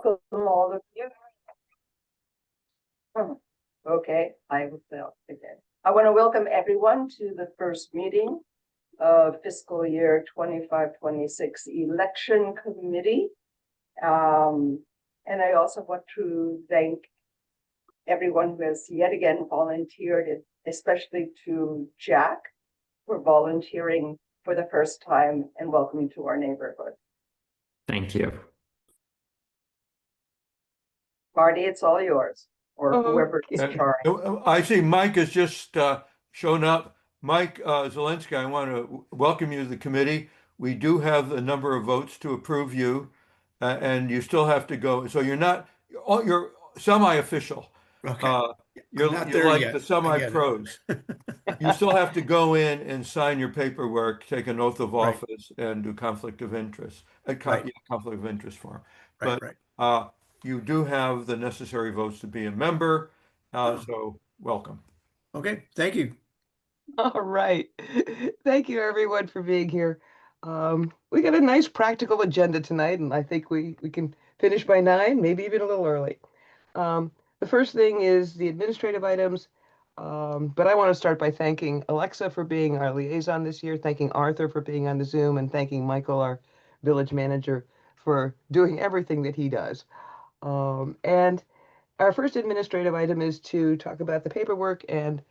welcome all of you. Okay, I will again. I want to welcome everyone to the first meeting of fiscal year 25-26 election committee. And I also want to thank everyone who has yet again volunteered, especially to Jack for volunteering for the first time, and welcome to our neighborhood. Thank you. Marty, it's all yours, or whoever is in charge. I see Mike has just shown up. Mike Zelensky, I want to welcome you to the committee. We do have a number of votes to approve you, and you still have to go. So you're semi-official. Okay. You're not there like yet. the semi-pros. You still have to go in and sign your paperwork, take an oath of Right. office, and do conflict of interest, Right. conflict of interest form. Right, But right. you do have the necessary votes to be a member, so welcome. Okay, thank you. All right. Thank you everyone for being here. We got a nice practical agenda tonight, and I think we can finish by 9, maybe even a little early. The first thing is the administrative items, but I want to start by thanking Alexa for being our liaison this year, thanking Arthur for being on the Zoom, and thanking Michael, our village manager, for doing everything that he does. And our first administrative item is to talk about the paperwork, and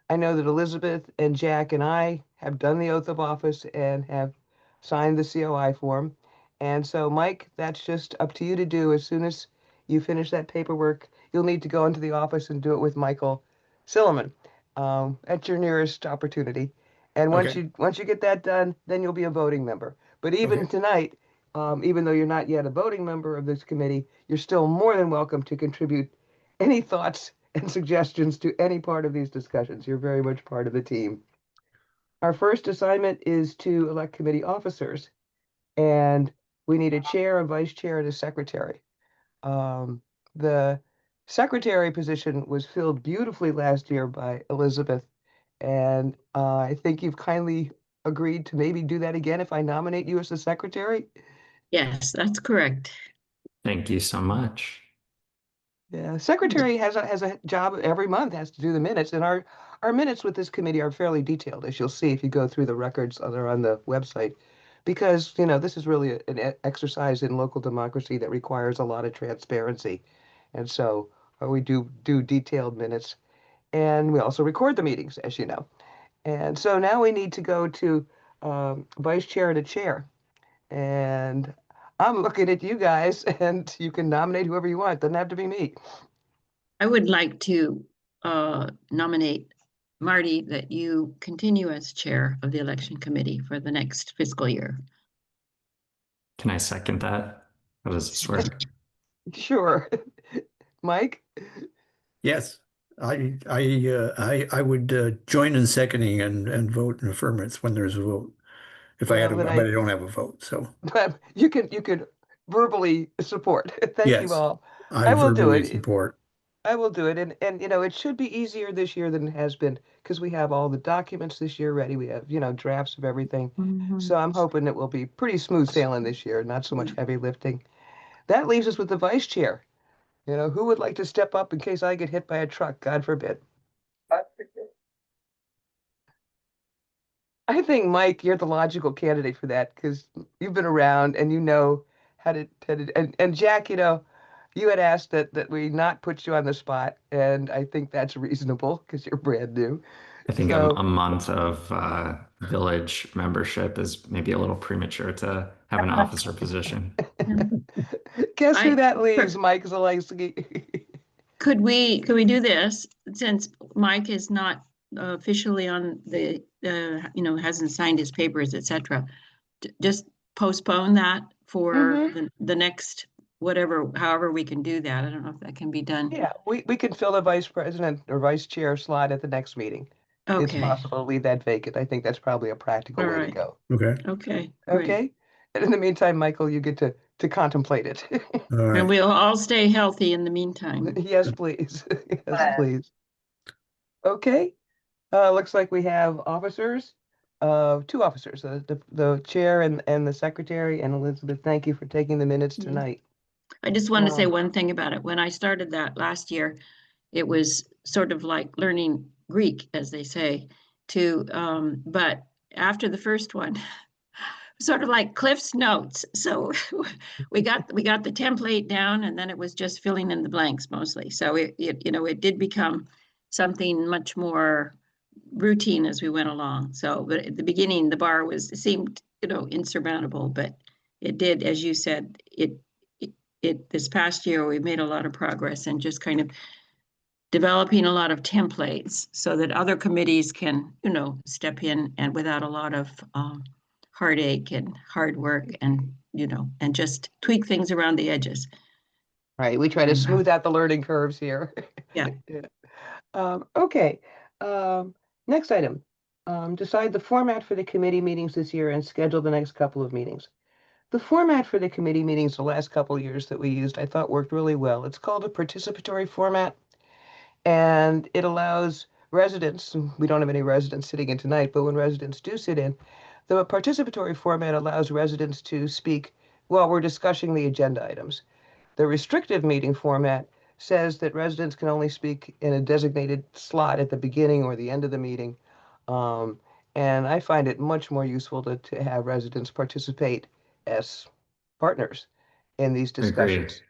I know that Elizabeth and Jack and I have done the oath of office and have signed the COI form. And so, Mike, that's just up to you to do. As soon as you finish that paperwork, you'll need to go into the office and do it with Michael Silliman at your nearest opportunity. And once you get that done, then you'll be a voting member. But even tonight, even though you're not yet a voting member of this committee, you're still more than welcome to contribute any thoughts and suggestions to any part of these discussions. You're very much part of the team. Our first assignment is to elect committee officers, and we need a chair, a vice chair, and a secretary. The secretary position was filled beautifully last year by Elizabeth, and I think you've kindly agreed to maybe do that again if I nominate you as the secretary. Yes, that's correct. Thank you so much. Yeah, secretary has a job every month, has to do the minutes, and our minutes with this committee are fairly detailed, as you'll see if you go through the records that are on the website, because this is really an exercise in local democracy that requires a lot of transparency, and so we do detailed minutes, and we also record the meetings, as you know, and so now we need to go to vice chair and a chair, and I'm looking at you guys, and you can nominate whoever you want. It doesn't have to be me. I would like to nominate Marty that you continue as chair of the election committee for the next fiscal year. Can I second that? How does this work? Sure. Mike? Yes, I would join in seconding and vote in affirmative when there's a vote. If I had a, Well, but I don't have a vote, so But you can verbally support. Thank yes, you all. I will do verbally it. support. I will do it. And it should be easier this year than it has been because we have all the documents this year ready. We have, drafts of everything. So I'm hoping it will be pretty smooth sailing this year, not so much heavy lifting. That leaves us with the vice chair. Who would like to step up in case I get hit by a truck? God forbid. I think, Mike, you're the logical candidate for that because you've been around and you know how to and Jack, you had asked that we not put you on the spot, and I think that's reasonable because you're brand new. I think So, a month of village membership is maybe a little premature to have an officer position. Guess who that leaves, Mike Zelensky? Could we do this since Mike is not officially on the hasn't signed his papers, etc. Just postpone that for the next however we can do that. I don't know if that can be done. Yeah, we can fill the vice president or vice chair slot at the next meeting. Okay. It's possible to leave that vacant. I think that's probably a practical way to go. Okay. Okay. Okay. And in the meantime, Michael, you get to contemplate it. All right. And we'll all stay healthy in the meantime. Yes, please. Yes, please. Okay. Looks like we have officers, 2 officers, the chair and the secretary. And Elizabeth, thank you for taking the minutes tonight. I just want to say Wow. one thing about it. When I started that last year, it was sort of like learning Greek, as they say, but after the first one, sort of like Cliff's Notes. So we got the template down, and then it was just filling in the blanks mostly. So it did become something much more routine as we went along. So, but at the beginning, the bar seemed insurmountable, but it did, as you said, it this past year we made a lot of progress and just kind of developing a lot of templates so that other committees can step in and without a lot of heartache and hard work and and just tweak things around the edges. Right, we try to smooth out the learning curves here. Yeah. Yeah. Okay, next item. Decide the format for the committee meetings this year and schedule the next couple of meetings. The format for the committee meetings the last couple of years that we used, I thought worked really well. It's called a participatory format, and it allows residents, we don't have any residents sitting in tonight, but when residents do sit in, the participatory format allows residents to speak while we're discussing the agenda items. The restrictive meeting format says that residents can only speak in a designated slot at the beginning or the end of the meeting. And I find it much more useful to have residents participate as partners in these discussions. Agreed.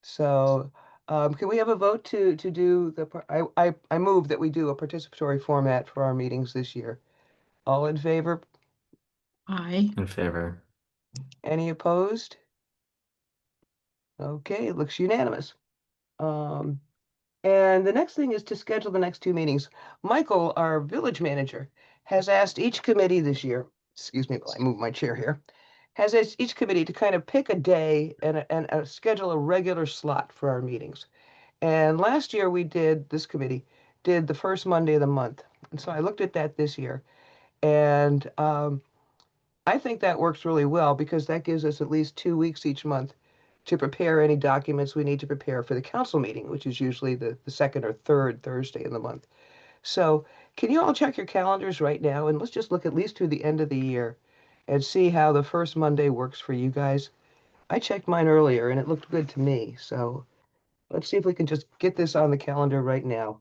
So can we have a vote to do I move that we do a participatory format for our meetings this year. All in favor? Aye. In favor. Any opposed? Okay, it looks unanimous. And the next thing is to schedule the next two meetings. Michael, our village manager, has asked each committee this year, excuse me while I move my chair here, has asked each committee to kind of pick a day and schedule a regular slot for our meetings. And last year this committee did the first Monday of the month. And so I looked at that this year. And I think that works really well because that gives us at least 2 weeks each month to prepare any documents we need to prepare for the council meeting, which is usually the second or third Thursday in the month. So can you all check your calendars right now? And let's just look at least through the end of the year and see how the first Monday works for you guys. I checked mine earlier and it looked good to me. So let's see if we can just get this on the calendar right now.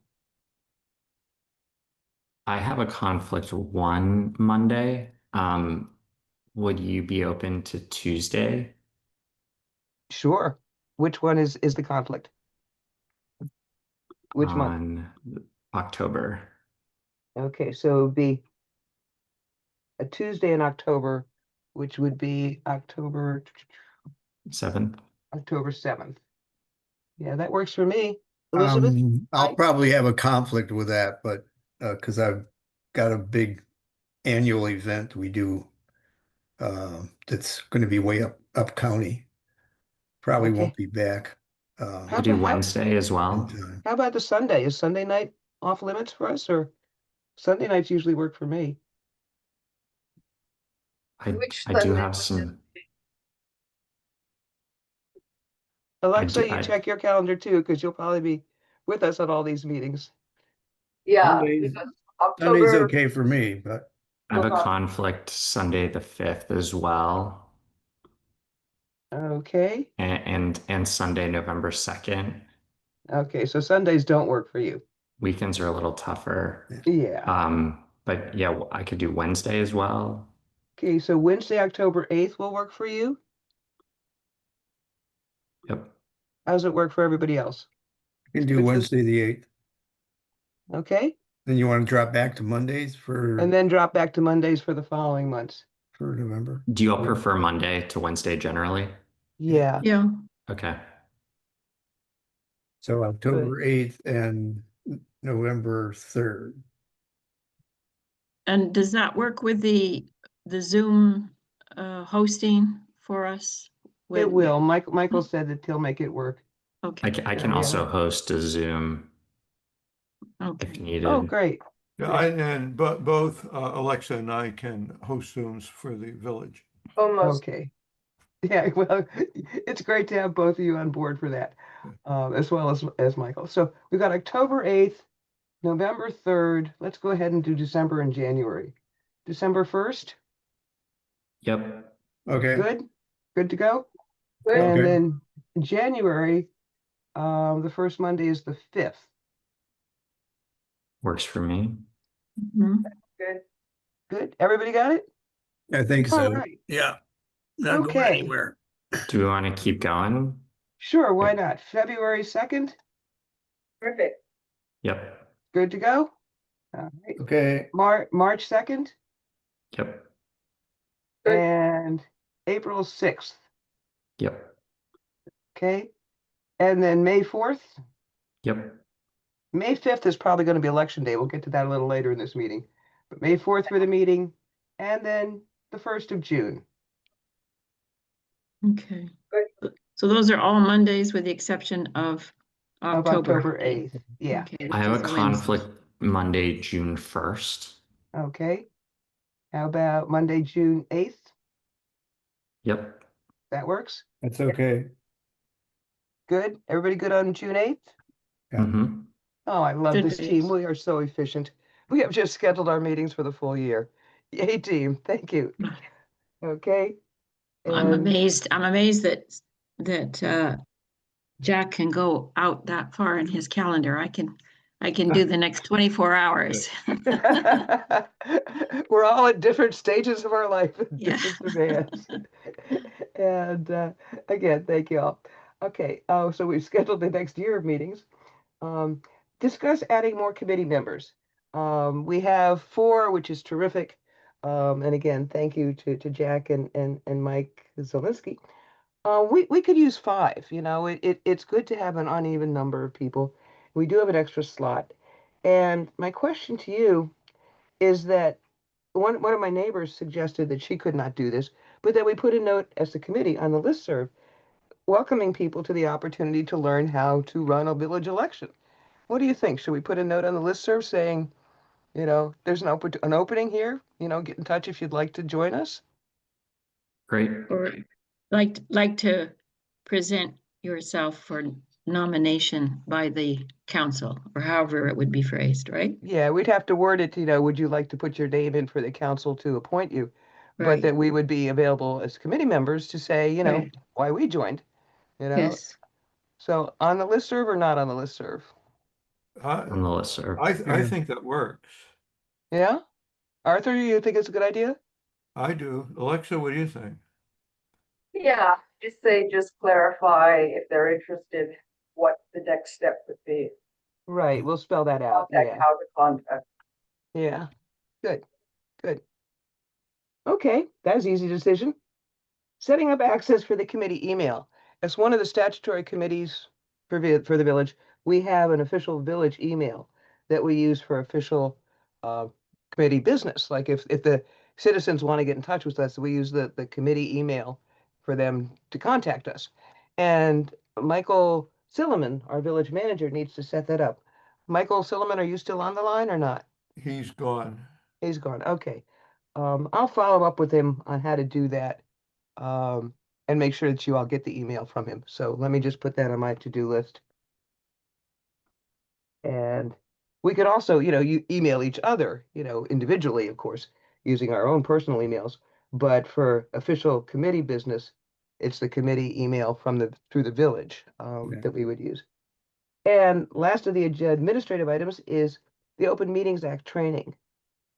I have a conflict one Monday. Would you be open to Tuesday? Sure. Which one is the conflict? Which month? On October. Okay, so it would be a Tuesday in October, which would be October 7th. 7th. Yeah, that works for me. Elizabeth? I'll Aye. probably have a conflict with that, but because I've got a big annual event we do that's going to be way up county. Probably Okay. won't be back. How I do about- Wednesday as in well. time. How about the Sunday? Is Sunday night off limits for us, or Sunday nights usually work for me? Which I do Sunday have was some. Alexa, do- you I- check your calendar too, because you'll probably be with us at all these meetings. Yeah, Sunday's- because Sunday's October, okay for me, but I have a Hold on. conflict Sunday the 5th as well, Okay. and Sunday November 2nd. Okay, so Sundays don't work for you. Weekends are a little tougher. Yeah. But yeah, I could do Wednesday as well. Okay, so Wednesday, October 8th will work for you? Yep. How does it work for everybody else? you can do Which was- Wednesday the 8th. Okay, Then you want to drop back to Mondays and then drop back to Mondays for the following months. for November. Do you all prefer Monday to Wednesday generally? Yeah, Yeah. Okay. So October 8th and November 3rd. And does that work with the Zoom hosting for us? it will. Michael said that he'll make it work. Okay. I can Yeah. also host a Zoom if Okay. needed. Oh, great. Yeah, and both Alexa and I can host Zooms for the village. almost, Okay. Yeah, well, it's great to have both of you on board for that, as well as Michael. So we've got October 8th, November 3rd. Let's go ahead and do December and January. December 1st, Yep. Okay. good? Good to go? Good, And Okay. then in January, the first Monday is the 5th. Works for me. Mhm. good. Good. Everybody got it? I think All so. right. Yeah. Not going Okay. anywhere. Do we want to keep going? Sure, why not? February 2nd, Perfect. Yep. good to go? All right. Okay. March 2nd Yep. Good. and April 6th, Yep. okay? And then May 4th. Yep. May 5th is probably going to be election day. We'll get to that a little later in this meeting. But May 4th for the meeting, and then the 1st of June. Okay. Good. So those are all Mondays with the exception of Of October. October 8th. Yeah, Okay, I which have is a Wednesday. conflict Monday, June 1st. okay. How about Monday, June 8th? Yep. That works? That's okay. Good? Everybody good on June 8th? Yeah. Mm-hmm. Oh, I love Good this team. days. We are so efficient. We have just scheduled our meetings for the full year. Yay, team. Thank you. Okay. I'm And amazed, that Jack can go out that far in his calendar. I can do the next 24 hours. we're all at different stages of our life, with Yeah. different demands. And again, thank you all. Okay, so we've scheduled the next year of meetings. Um, discuss adding more committee members. We have 4, which is terrific. And again, thank you to Jack and Mike Zielinski. We could use 5, you know, it's good to have an uneven number of people. We do have an extra slot. And my question to you is that one of my neighbors suggested that she could not do this, but that we put a note as the committee on the listserv welcoming people to the opportunity to learn how to run a village election. What do you think? Should we put a note on the listserv saying, you know, there's an opening here, you know, get in touch if you'd like to join us? Great. Or like to present yourself for nomination by the council, or however it would be phrased, right? Yeah, we'd have to word it, you know, would you like to put your name in for the council to appoint you? But Right. that we would be available as committee members to say, you know, Right. why we joined, you know? Yes. So on the listserv or not on the listserv? I, On the listserv. I think that works. Yeah? Arthur, you think it's a good idea? I do. Alexa, what do you think? Yeah, just clarify if they're interested, what the next step would be. Right, we'll spell that out. Contact, Yeah, how to contact. yeah. Good, good. Okay, that was an easy decision. Setting up access for the committee email. As one of the statutory committees for the village, we have an official village email that we use for official committee business. Like if the citizens want to get in touch with us, we use the committee email for them to contact us. And Michael Silliman, our village manager, needs to set that up. Michael Silliman, are you still on the line or not? He's gone. He's gone. Okay. I'll follow up with him on how to do that. And make sure that you all get the email from him. So let me just put that on my to-do list. And we could also, you know, you email each other, you know, individually, of course, using our own personal emails. But for official committee business, it's the committee email from through the village Yeah. that we would use. And last of the administrative items is the Open Meetings Act training.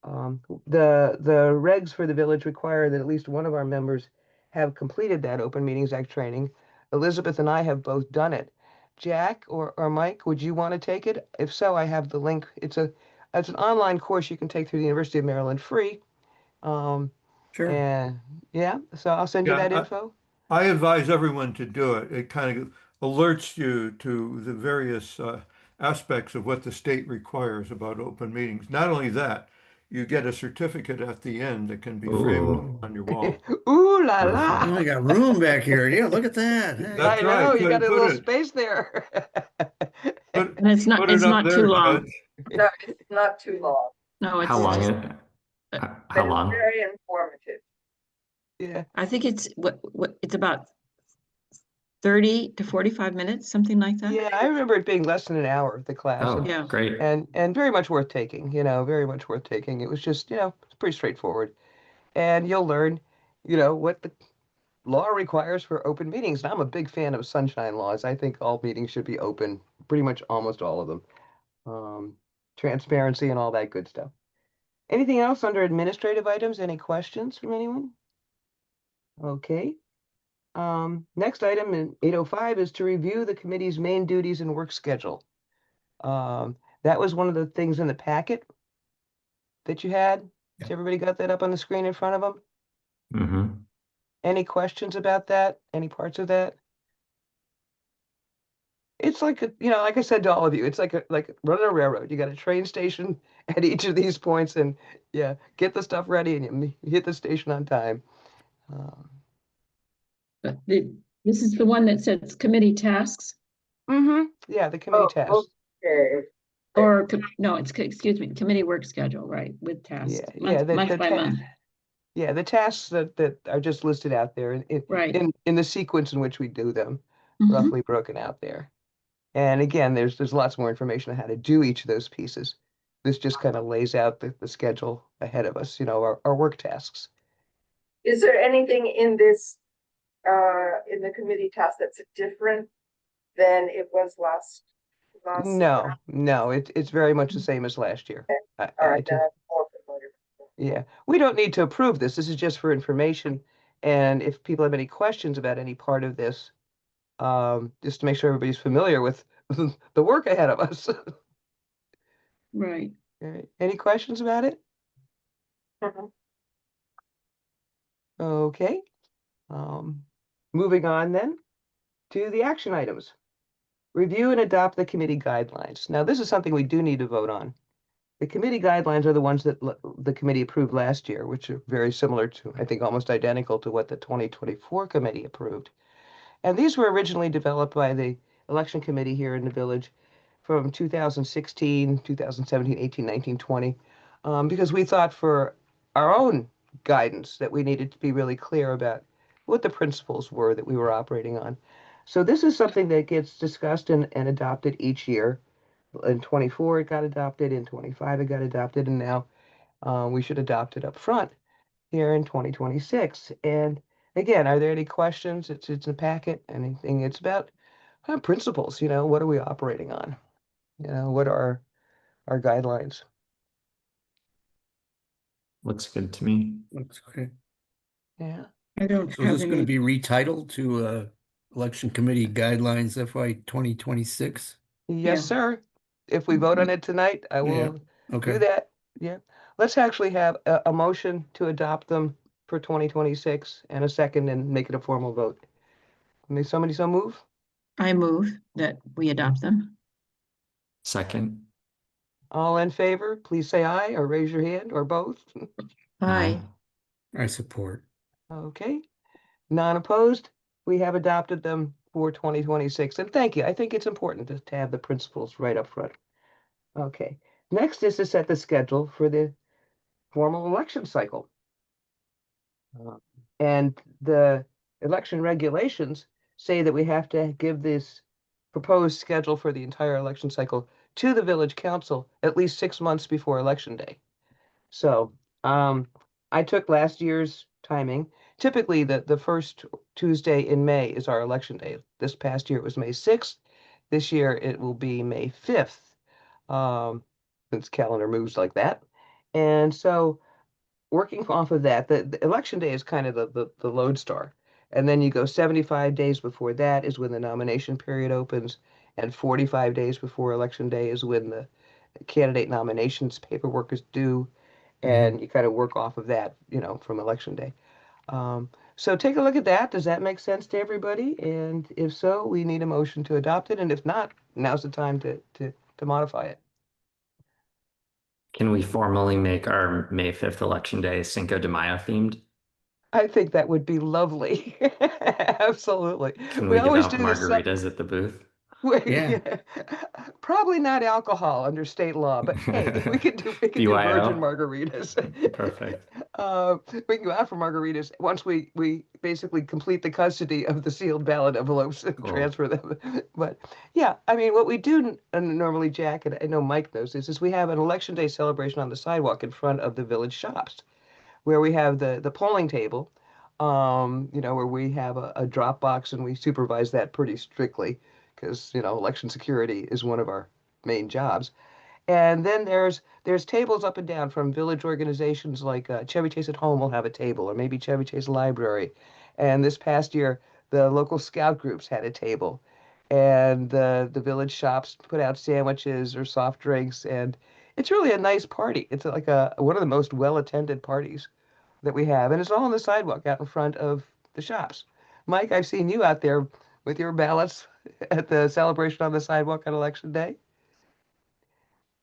The regs for the village require that at least one of our members have completed that Open Meetings Act training. Elizabeth and I have both done it. Jack or Mike, would you want to take it? If so, I have the link. It's an online course you can take through the University of Maryland free. Sure. And yeah, so I'll send you Yeah, that info. I advise everyone to do it. It kind of alerts you to the various aspects of what the state requires about open meetings. Not only that, you get a certificate at the end that can be framed Ooh. on your wall. Ooh la Perfect. Oh, la! I got room back here. Yeah, look at that. Hey. That's I right. know, you got a Put little it- space there. Put, And it's put it up not too there, long. Judge. No, it's not too long, No, it's How long just, it? How but it's long? very informative. Yeah. I think it's it's about 30 to 45 minutes, something like that. Yeah, I remember it being less than an hour, the class. Oh, Yeah. great. And very much worth taking, you know, very much worth taking. It was just, you know, it's pretty straightforward. And you'll learn, you know, what the law requires for open meetings. And I'm a big fan of sunshine laws. I think all meetings should be open, pretty much almost all of them. Transparency and all that good stuff. Anything else under administrative items? Any questions from anyone? Okay. Next item in 805 is to review the committee's main duties and work schedule. That was one of the things in the packet that you had. Yeah. Has everybody got that up on the screen in front of them? Hmm. Any questions about that? Any parts of that? It's like like I said to all of you, it's like running a railroad. You got a train station at each of these points, and yeah, get the stuff ready and you hit the station on time. But this is the one that says committee tasks, Yeah, the committee tasks. Okay. or, no, excuse me, committee work schedule, right, with tasks. Yeah, Month by month, Yeah, the tasks that are just listed out there right. in the sequence in which we do them, Mhm. roughly broken out there. And again, there's lots more information on how to do each of those pieces. This just kind of lays out the schedule ahead of us, our work tasks. Is there anything in this, in the committee task that's different than it was last? No, it's very much the same as last year. All right, then I'm more familiar. Yeah, we don't need to approve this. This is just for information. And if people have any questions about any part of this, just to make sure everybody's familiar with the work ahead of us. Right. Right. Any questions about it? Mhm. Okay. Moving on then to the action items. Review and adopt the committee guidelines. Now, this is something we do need to vote on. The committee guidelines are the ones that the committee approved last year, which are very similar to, I think, almost identical to what the 2024 committee approved. And these were originally developed by the election committee here in the village from 2016, 2017, 18, 19, 20, because we thought for our own guidance that we needed to be really clear about what the principles were that we were operating on. So this is something that gets discussed and adopted each year. In 24, it got adopted. In 25, it got adopted. And now we should adopt it up front here in 2026. And again, are there any questions? It's a packet. Anything? It's about principles. What are we operating on? What are our guidelines? Looks good to me. Looks okay. Yeah. I don't So is have this going to any, be retitled to Election Committee Guidelines FY 2026? Yes, Yeah. sir. If we vote on it tonight, I will Okay. do that. Yeah. Let's actually have a motion to adopt them for 2026 and a second and make it a formal vote. May somebody so move? I move that we adopt them. Second. All in favor, please say aye or raise your hand or both. Aye. I support. Okay. Non-opposed, we have adopted them for 2026. And thank you. I think it's important to have the principles right up front. Okay. Next is to set the schedule for the formal election cycle. And the election regulations say that we have to give this proposed schedule for the entire election cycle to the village council at least 6 months before election day. So I took last year's timing. Typically, the first Tuesday in May is our election day. This past year it was May 6th. This year it will be May 5th, since calendar moves like that. And so working off of that, the election day is kind of the lodestar. And then you go 75 days before that is when the nomination period opens, and 45 days before election day is when the candidate nominations paperwork is due, and you kind of work off of that, from election day. So take a look at that. Does that make sense to everybody? And if so, we need a motion to adopt it. And if not, now's the time to modify it. Can we formally make our May 5th election day Cinco de Mayo themed? I think that would be lovely. Absolutely. Can we give always out do this. margaritas at the booth? Yeah. Probably not alcohol under state law, but hey, we can do virgin BYO? margaritas. Perfect. We can go out for margaritas once we basically complete the custody of the sealed ballot envelopes and Cool. transfer them. But yeah, I mean, what we do normally, Jack, and I know Mike knows this, is we have an election day celebration on the sidewalk in front of the village shops, where we have the polling table, where we have a drop box and we supervise that pretty strictly because, election security is one of our main jobs. And then there's tables up and down from village organizations like Chevy Chase at Home will have a table, or maybe Chevy Chase Library. And this past year, the local scout groups had a table, and the village shops put out sandwiches or soft drinks, and it's really a nice party. It's like one of the most well-attended parties that we have, and it's all on the sidewalk out in front of the shops. Mike, I've seen you out there with your ballots at the celebration on the sidewalk on election day.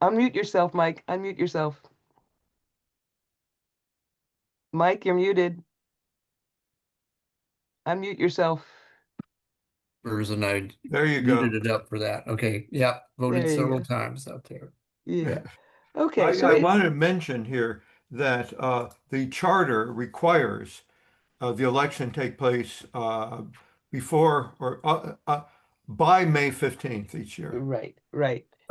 Unmute yourself, Mike. Unmute yourself. Mike, you're muted. Unmute yourself. And I There you go. muted it up for that. Okay, yeah, voted There you several go. times out there. Yeah. Okay, so I want to mention here that the charter requires the election take place before or by May 15th each year. right.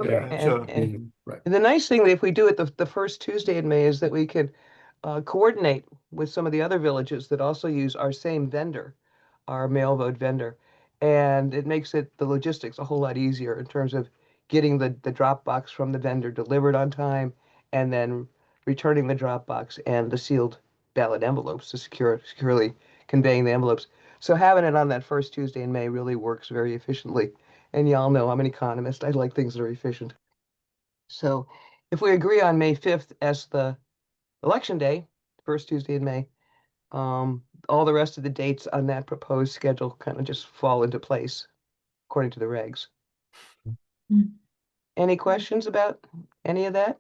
Yeah. And Right. the nice thing that if we do it the first Tuesday in May is that we could coordinate with some of the other villages that also use our same vendor, our mail vote vendor. And it makes the logistics a whole lot easier in terms of getting the drop box from the vendor delivered on time and then returning the drop box and the sealed ballot envelopes to securely conveying the envelopes. So having it on that first Tuesday in May really works very efficiently. And y'all know I'm an economist. I like things that are efficient. So if we agree on May 5th as the election day, first Tuesday in May, all the rest of the dates on that proposed schedule kind of just fall into place according to the regs. Mm. Any questions about any of that?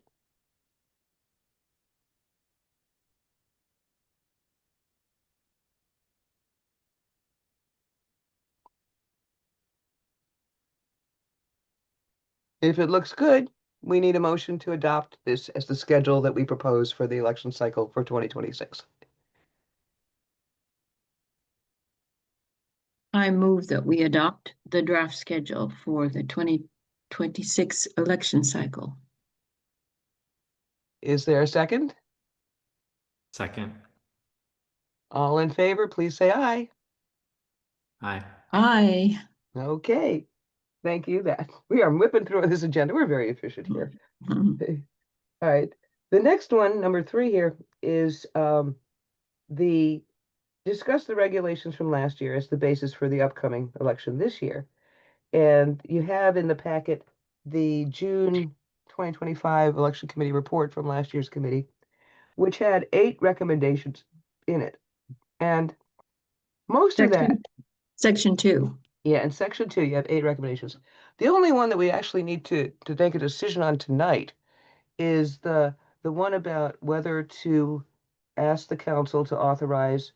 If it looks good, we need a motion to adopt this as the schedule that we propose for the election cycle for 2026. I move that we adopt the draft schedule for the 2026 election cycle. Is there a second? Second. All in favor, please say aye. Aye. Aye. Okay. Thank you. That we are whipping through this agenda. We're very efficient here. Mhm. All right. The next one, number 3 here, is the discuss the regulations from last year as the basis for the upcoming election this year. And you have in the packet the June 2025 election committee report from last year's committee, which had 8 recommendations in it. And most of that, Section 2. yeah, in section 2, you have 8 recommendations. The only one that we actually need to make a decision on tonight is the one about whether to ask the council to authorize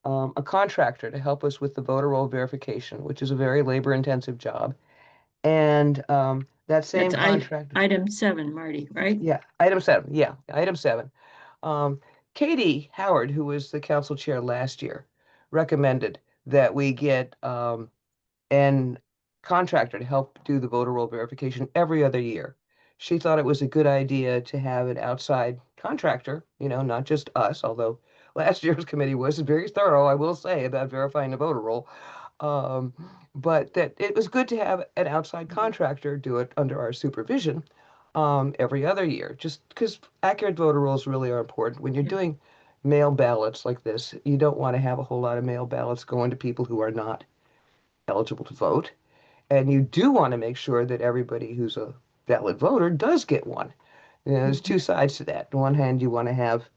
a contractor to help us with the voter roll verification, which is a very labor-intensive job. And that same That's contractor. item 7, Marty, right? Yeah, item 7. Yeah, item 7. Katie Howard, who was the council chair last year, recommended that we get an contractor to help do the voter roll verification every other year. She thought it was a good idea to have an outside contractor, not just us, although last year's committee was very thorough, I will say, about verifying the voter roll. But that it was good to have an outside contractor do it under our supervision every other year, just because accurate voter rolls really are important. When you're doing mail ballots like this, you don't want to have a whole lot of mail ballots going to people who are not eligible to vote. And you do want to make sure that everybody who's a valid voter does get one. There's 2 sides to that. On one hand, you want to have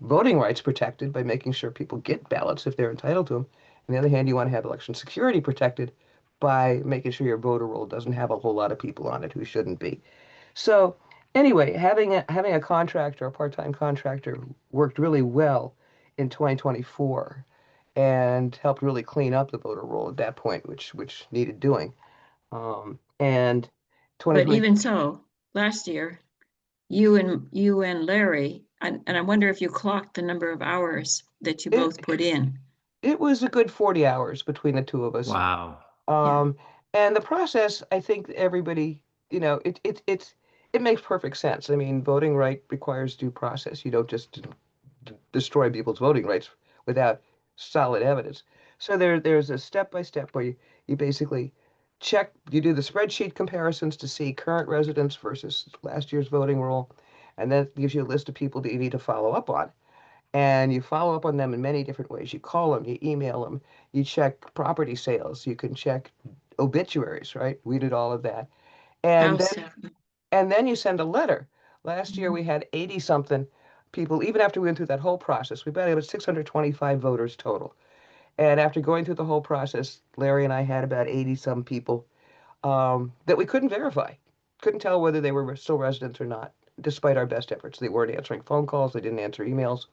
voting rights protected by making sure people get ballots if they're entitled to them. On the other hand, you want to have election security protected by making sure your voter roll doesn't have a whole lot of people on it who shouldn't be. So anyway, having a contractor, a part-time contractor, worked really well in 2024 and helped really clean up the voter roll at that point, which needed doing. And But 2020, even so, last year, you and Larry, and I wonder if you clocked the number of hours that you both put in. it was a good 40 hours between the 2 of us. Wow. And the process, I think everybody, it makes perfect sense. I mean, voting right requires due process. You don't just destroy people's voting rights without solid evidence. So there's a step-by-step where you basically check, you do the spreadsheet comparisons to see current residents versus last year's voting roll, and that gives you a list of people that you need to follow up on. And you follow up on them in many different ways. You call them, you email them, you check property sales, you can check obituaries, right? We did all of that. And House, then you send a letter. Last year we had 80 something people, even after we went through that whole process, we about 625 voters total. And after going through the whole process, Larry and I had about 80 some people that we couldn't verify. Couldn't tell whether they were still residents or not, despite our best efforts. They weren't answering phone calls, they didn't answer emails.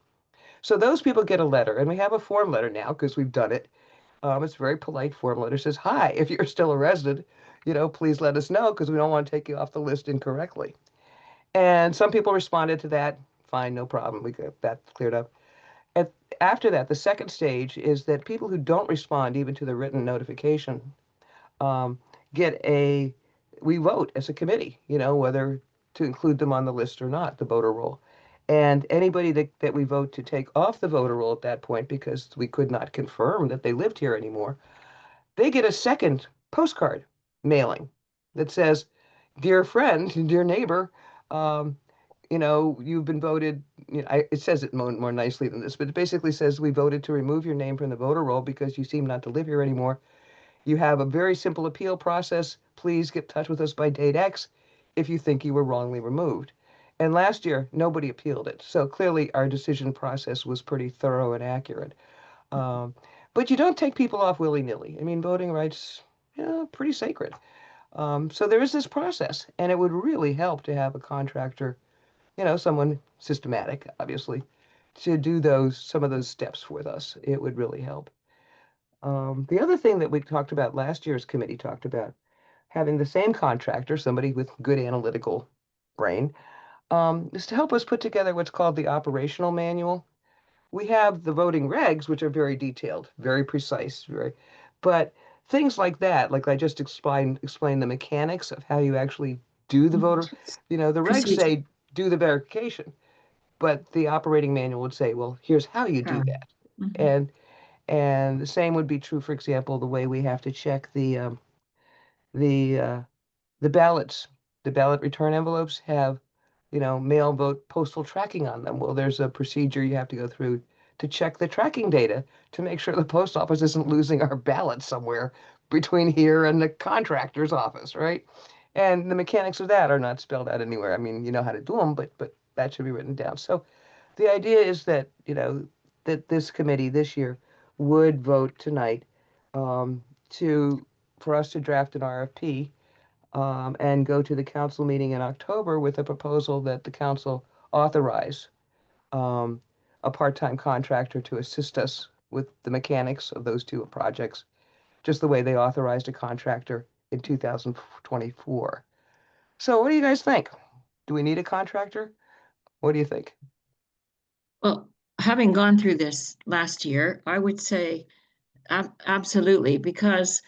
So those people get a letter, and we have a form letter now because we've done it. It's a very polite form letter. It says, "Hi, if you're still a resident, please let us know because we don't want to take you off the list incorrectly." And some people responded to that. Fine, no problem. We got that cleared up. And after that, the second stage is that people who don't respond even to the written notification um, we vote as a committee, whether to include them on the list or not, the voter roll. And anybody that we vote to take off the voter roll at that point, because we could not confirm that they lived here anymore, they get a second postcard mailing that says, "Dear friend, dear neighbor, you've been voted." It says it more nicely than this, but it basically says, "We voted to remove your name from the voter roll because you seem not to live here anymore. You have a very simple appeal process. Please get in touch with us by date X if you think you were wrongly removed." And last year, nobody appealed it. So clearly, our decision process was pretty thorough and accurate. Um, but you don't take people off willy-nilly. I mean, voting rights, pretty sacred. So there is this process, and it would really help to have a contractor, someone systematic, obviously, to do some of those steps with us. It would really help. The other thing that we talked about last year's committee talked about having the same contractor, somebody with good analytical brain, is to help us put together what's called the operational manual. We have the voting regs, which are very detailed, very precise, but things like that, like I just explained the mechanics of how you actually do the voter, the regs Procedure. say do the verification, but the operating manual would say, well, here's how you do that. Mhm. And the same would be true, for example, the way we have to check the ballots. The ballot return envelopes have, mail vote postal tracking on them. Well, there's a procedure you have to go through to check the tracking data to make sure the post office isn't losing our ballots somewhere between here and the contractor's office, right? And the mechanics of that are not spelled out anywhere. I mean, you know how to do them, but that should be written down. So the idea is that, that this committee this year would vote tonight um, for us to draft an RFP and go to the council meeting in October with a proposal that the council authorize um, a part-time contractor to assist us with the mechanics of those two projects, just the way they authorized a contractor in 2024. So what do you guys think? Do we need a contractor? What do you think? Well, having gone through this last year, I would say absolutely, because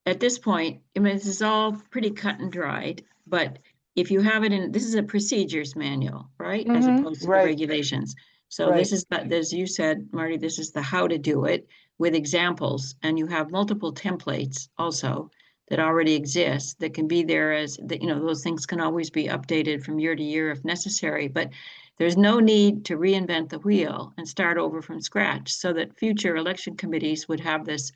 at this point, I mean, this is all pretty cut and dried, but if you have it this is a procedures manual, right? As opposed to the Right, regulations. So right. this is, as you said, Marty, this is the how to do it with examples, and you have multiple templates also that already exist that can be there as those things can always be updated from year to year if necessary, but there's no need to reinvent the wheel and start over from scratch so that future election committees would have this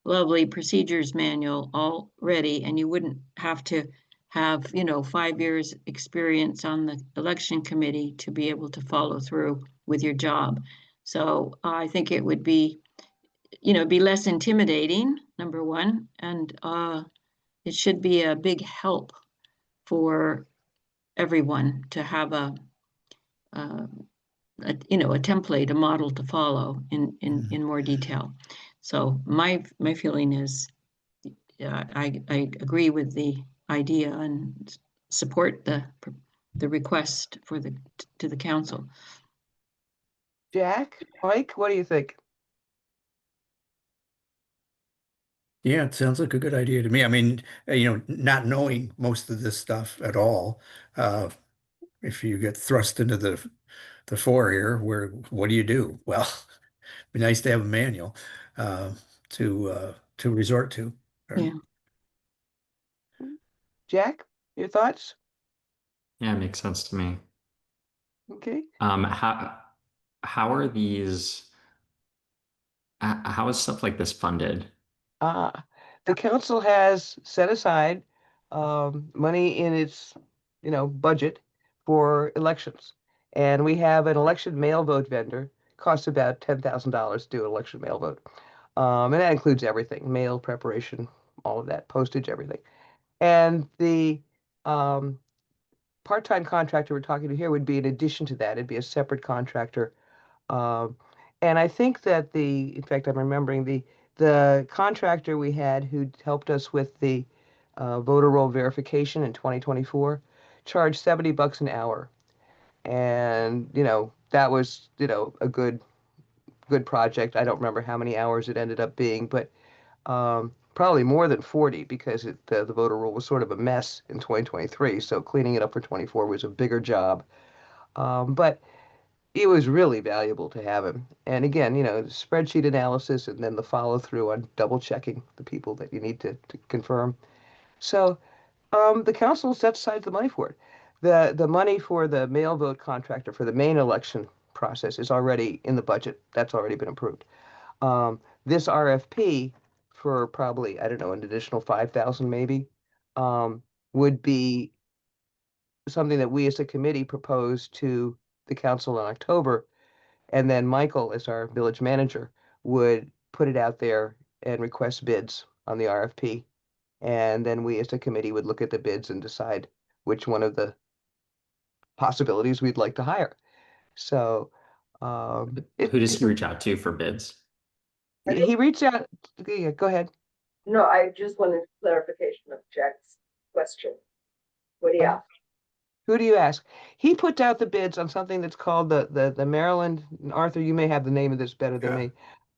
lovely procedures manual all ready, and you wouldn't have to have 5 years experience on the election committee to be able to follow through with your job. So I think it would be less intimidating, number one, and it should be a big help for everyone to have a template, a model to follow in more detail. So my feeling is, I agree with the idea and support the request to the council. Jack, Mike, what do you think? Yeah, it sounds like a good idea to me. I mean, not knowing most of this stuff at all, if you get thrust into the fore here, what do you do? Well, be nice to have a manual to resort to. Yeah. Jack, your thoughts? Yeah, it makes sense to me. Okay. How are these, how is stuff like this funded? The council has set aside money in its, budget for elections. And we have an election mail vote vendor, costs about $10,000 to do an election mail vote. And that includes everything, mail preparation, all of that, postage, everything. And the part-time contractor we're talking to here would be in addition to that. It'd be a separate contractor. Um, and I think that in fact, I'm remembering the contractor we had who helped us with the voter roll verification in 2024 charged $70 an hour. And, that was, a good project. I don't remember how many hours it ended up being, but probably more than 40 because the voter roll was sort of a mess in 2023. So cleaning it up for 24 was a bigger job. But it was really valuable to have him. And again, spreadsheet analysis and then the follow through on double checking the people that you need to confirm. So the council sets aside the money for it. The money for the mail vote contractor for the main election process is already in the budget. That's already been approved. This RFP for probably, I don't know, an additional 5,000 maybe, would be something that we as a committee proposed to the council in October. And then Michael, as our village manager, would put it out there and request bids on the RFP. And then we as a committee would look at the bids and decide which one of the possibilities we'd like to hire. So Who does he reach out to for bids? he reached out. Yeah, go ahead. No, I just wanted clarification of Jack's question. What do you ask? Who do you ask? He put out the bids on something that's called the Maryland, Arthur, you may have the name of this better than me.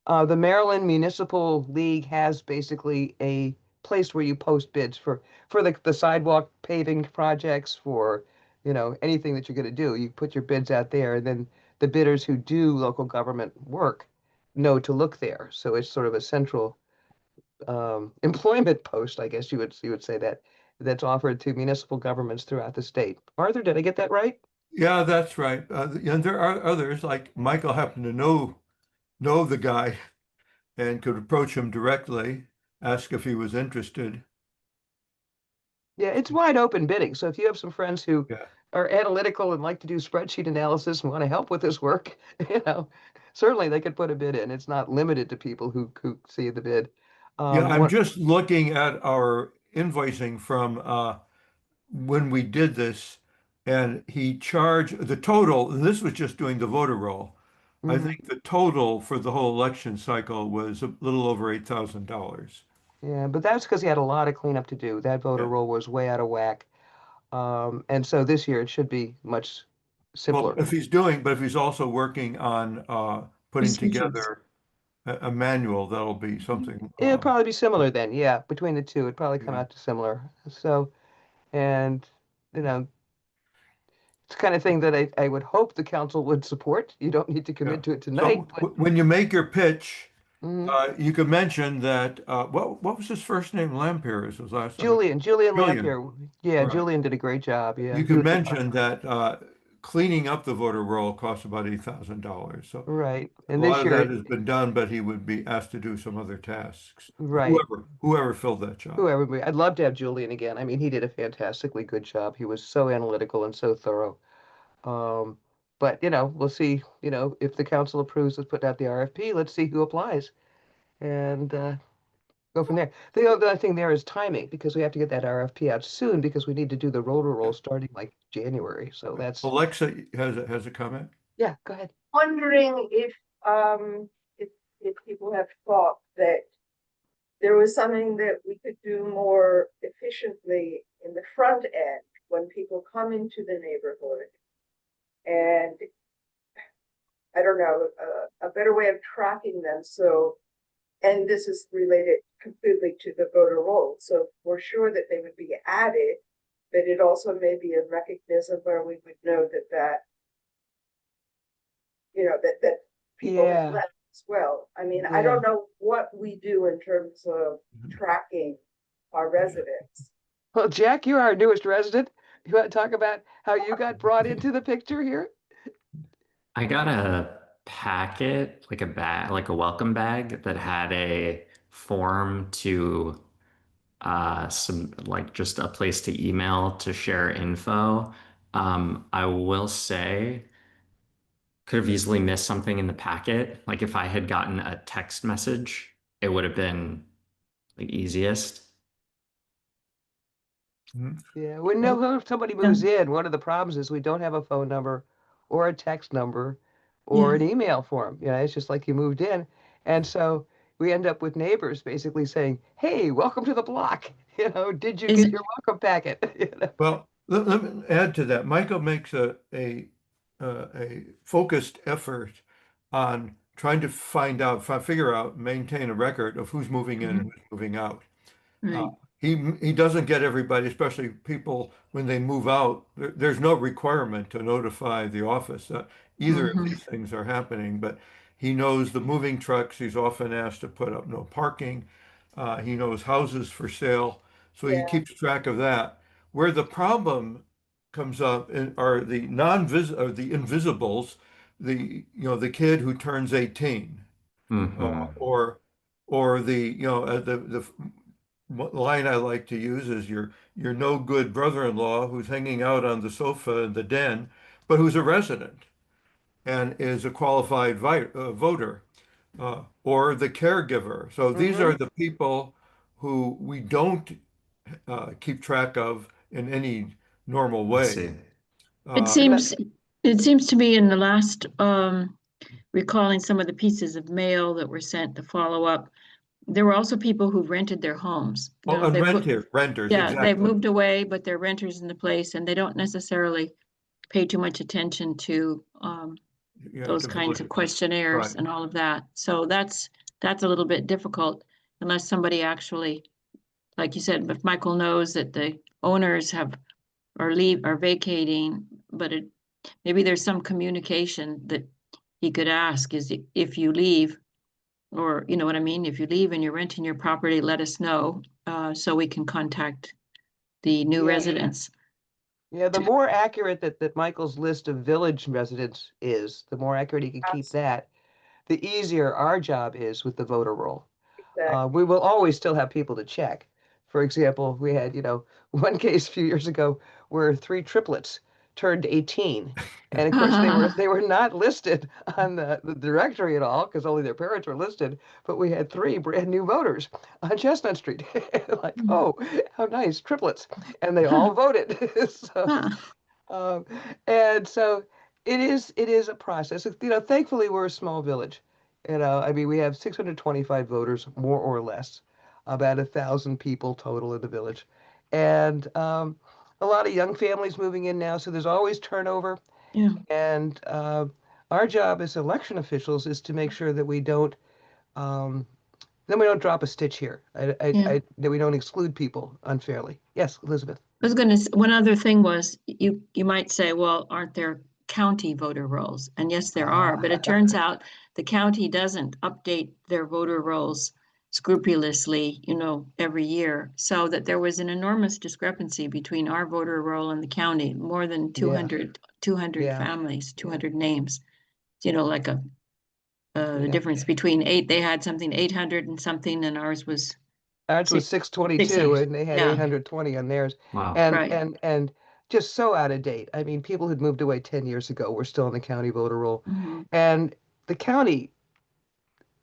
The Maryland Municipal League has basically a place where you post bids for the sidewalk paving projects, for, anything that you're going to do. You put your bids out there, and then the bidders who do local government work know to look there. So it's sort of a central employment post, I guess you would say that's offered to municipal governments throughout the state. Arthur, did I get that right? Yeah, that's right. And there are others, like Michael happened to know the guy and could approach him directly, ask if he was interested. Yeah, it's wide open bidding. So if you have some friends who Yeah. are analytical and like to do spreadsheet analysis and want to help with this work, certainly they could put a bid in. It's not limited to people who see the bid. Yeah, I'm One, just looking at our invoicing from when we did this, and he charged the total, and this was just doing the voter roll. I mhm. think the total for the whole election cycle was a little over $8,000. Yeah, but that's because he had a lot of cleanup to do. That voter Yeah. roll was way out of whack. And so this year it should be much Well, simpler. if he's also working on putting Procedures. together a manual, that'll be something. It'll probably be similar then. Yeah, between the two, it'd probably come Yeah. out to similar. So, and, it's the kind of thing that I would hope the council would support. You don't need to Yeah. commit to it So tonight, but when you make your pitch, mhm. you could mention that, what was his first name? Lampier is his last name. Julian Julian. Lampier. Yeah, Right. Julian did a great job. Yeah, You he could was the mention that cleaning up the voter roll costs about $8,000. So right. a And lot this of year, that has been done, but he would be asked to do some other tasks. right. Whoever filled that job. I'd love to have Julian again. I mean, he did a fantastically good job. He was so analytical and so thorough. Um, but we'll see, if the council approves, let's put out the RFP. Let's see who applies and go from there. The other thing there is timing because we have to get that RFP out soon because we need to do the roller roll starting like January. So that's, Alexa has a comment. yeah, go ahead. Wondering if people have thought that there was something that we could do more efficiently in the front end when people come into the neighborhood. And I don't know, a better way of tracking them. So, and this is related completely to the voter roll. So we're sure that they would be added, but it also may be a mechanism where we would know that people have Yeah. left as well. I mean, I Yeah. don't know what we do in terms of tracking our residents. Well, Jack, you're our newest resident. You want to talk about how you got brought into the picture here? I got a packet, like a bag, like a welcome bag that had a form to some like just a place to email to share info. I will say could have easily missed something in the packet. Like if I had gotten a text message, it would have been like easiest. Yeah, we know if somebody moves in, one of the problems is we don't have a phone number or a text number or Yeah. an email form. You know, it's just like you moved in. And so we end up with neighbors basically saying, "Hey, welcome to the block. You know, did you Is get it, your welcome packet?" You know? Well, let me add to that. Michael makes a focused effort on trying to figure out, maintain a record of who's moving in and who's moving out. Uh, right. he doesn't get everybody, especially people when they move out. There's no requirement to notify the office that either of Mhm. these things are happening, but he knows the moving trucks. He's often asked to put up no parking. He knows houses for sale, so he Yeah. keeps track of that. Where the problem comes up are the or the invisibles, the kid who turns 18, Hmm. or the line I like to use is your no good brother-in-law who's hanging out on the sofa in the den, but who's a resident and is a qualified voter, or the caregiver. So these are Mhm. the people who we don't keep track of in any normal I way. see. It Uh, And that, seems, it seems to me in the last, recalling some of the pieces of mail that were sent to follow up, there were also people who rented their homes. You oh, know, and they put, renters, yeah, they've exactly. moved away, but they're renters in the place and they don't necessarily pay too much attention to, Yeah, those to kinds of village. questionnaires Right. and all of that. So that's a little bit difficult unless somebody actually, like you said, if Michael knows that the owners are vacating, but maybe there's some communication that he could ask is if you leave, or you know what I mean, if you leave and you're renting your property, let us know, so we can contact the new yeah, residents. yeah, the more accurate that Michael's list of village residents is, the more accurate he can keep that, the easier our job is with the voter roll. Exactly. We will always still have people to check. For example, we had, one case a few years ago where three triplets turned 18. And of course, they were not listed on the directory at all because only their parents were listed. But we had three brand new voters on Chestnut Street. Like, oh, how nice, triplets. And they all voted. So, Huh. um, and so it is a process. Thankfully we're a small village. I mean, we have 625 voters, more or less, about 1,000 people total in the village, and a lot of young families moving in now. So there's always turnover, Yeah. and our job as election officials is to make sure that um, we don't drop a stitch here. Yeah. That we don't exclude people unfairly. Yes, Elizabeth. I was gonna, one other thing was, you might say, well, aren't there county voter rolls? And yes, there are, but it turns out the county doesn't update their voter rolls scrupulously, every year. So that there was an enormous discrepancy between our voter roll and the county, more than Yeah, 200 yeah, families, yeah, 200 names. Like the yeah. difference between they had something 800 and something, and ours was Ours was six, 622 600. and they had Yeah, 820 on theirs. Wow. And right. and just so out of date. I mean, people who'd moved away 10 years ago were still in the county voter roll. Mhm. And the county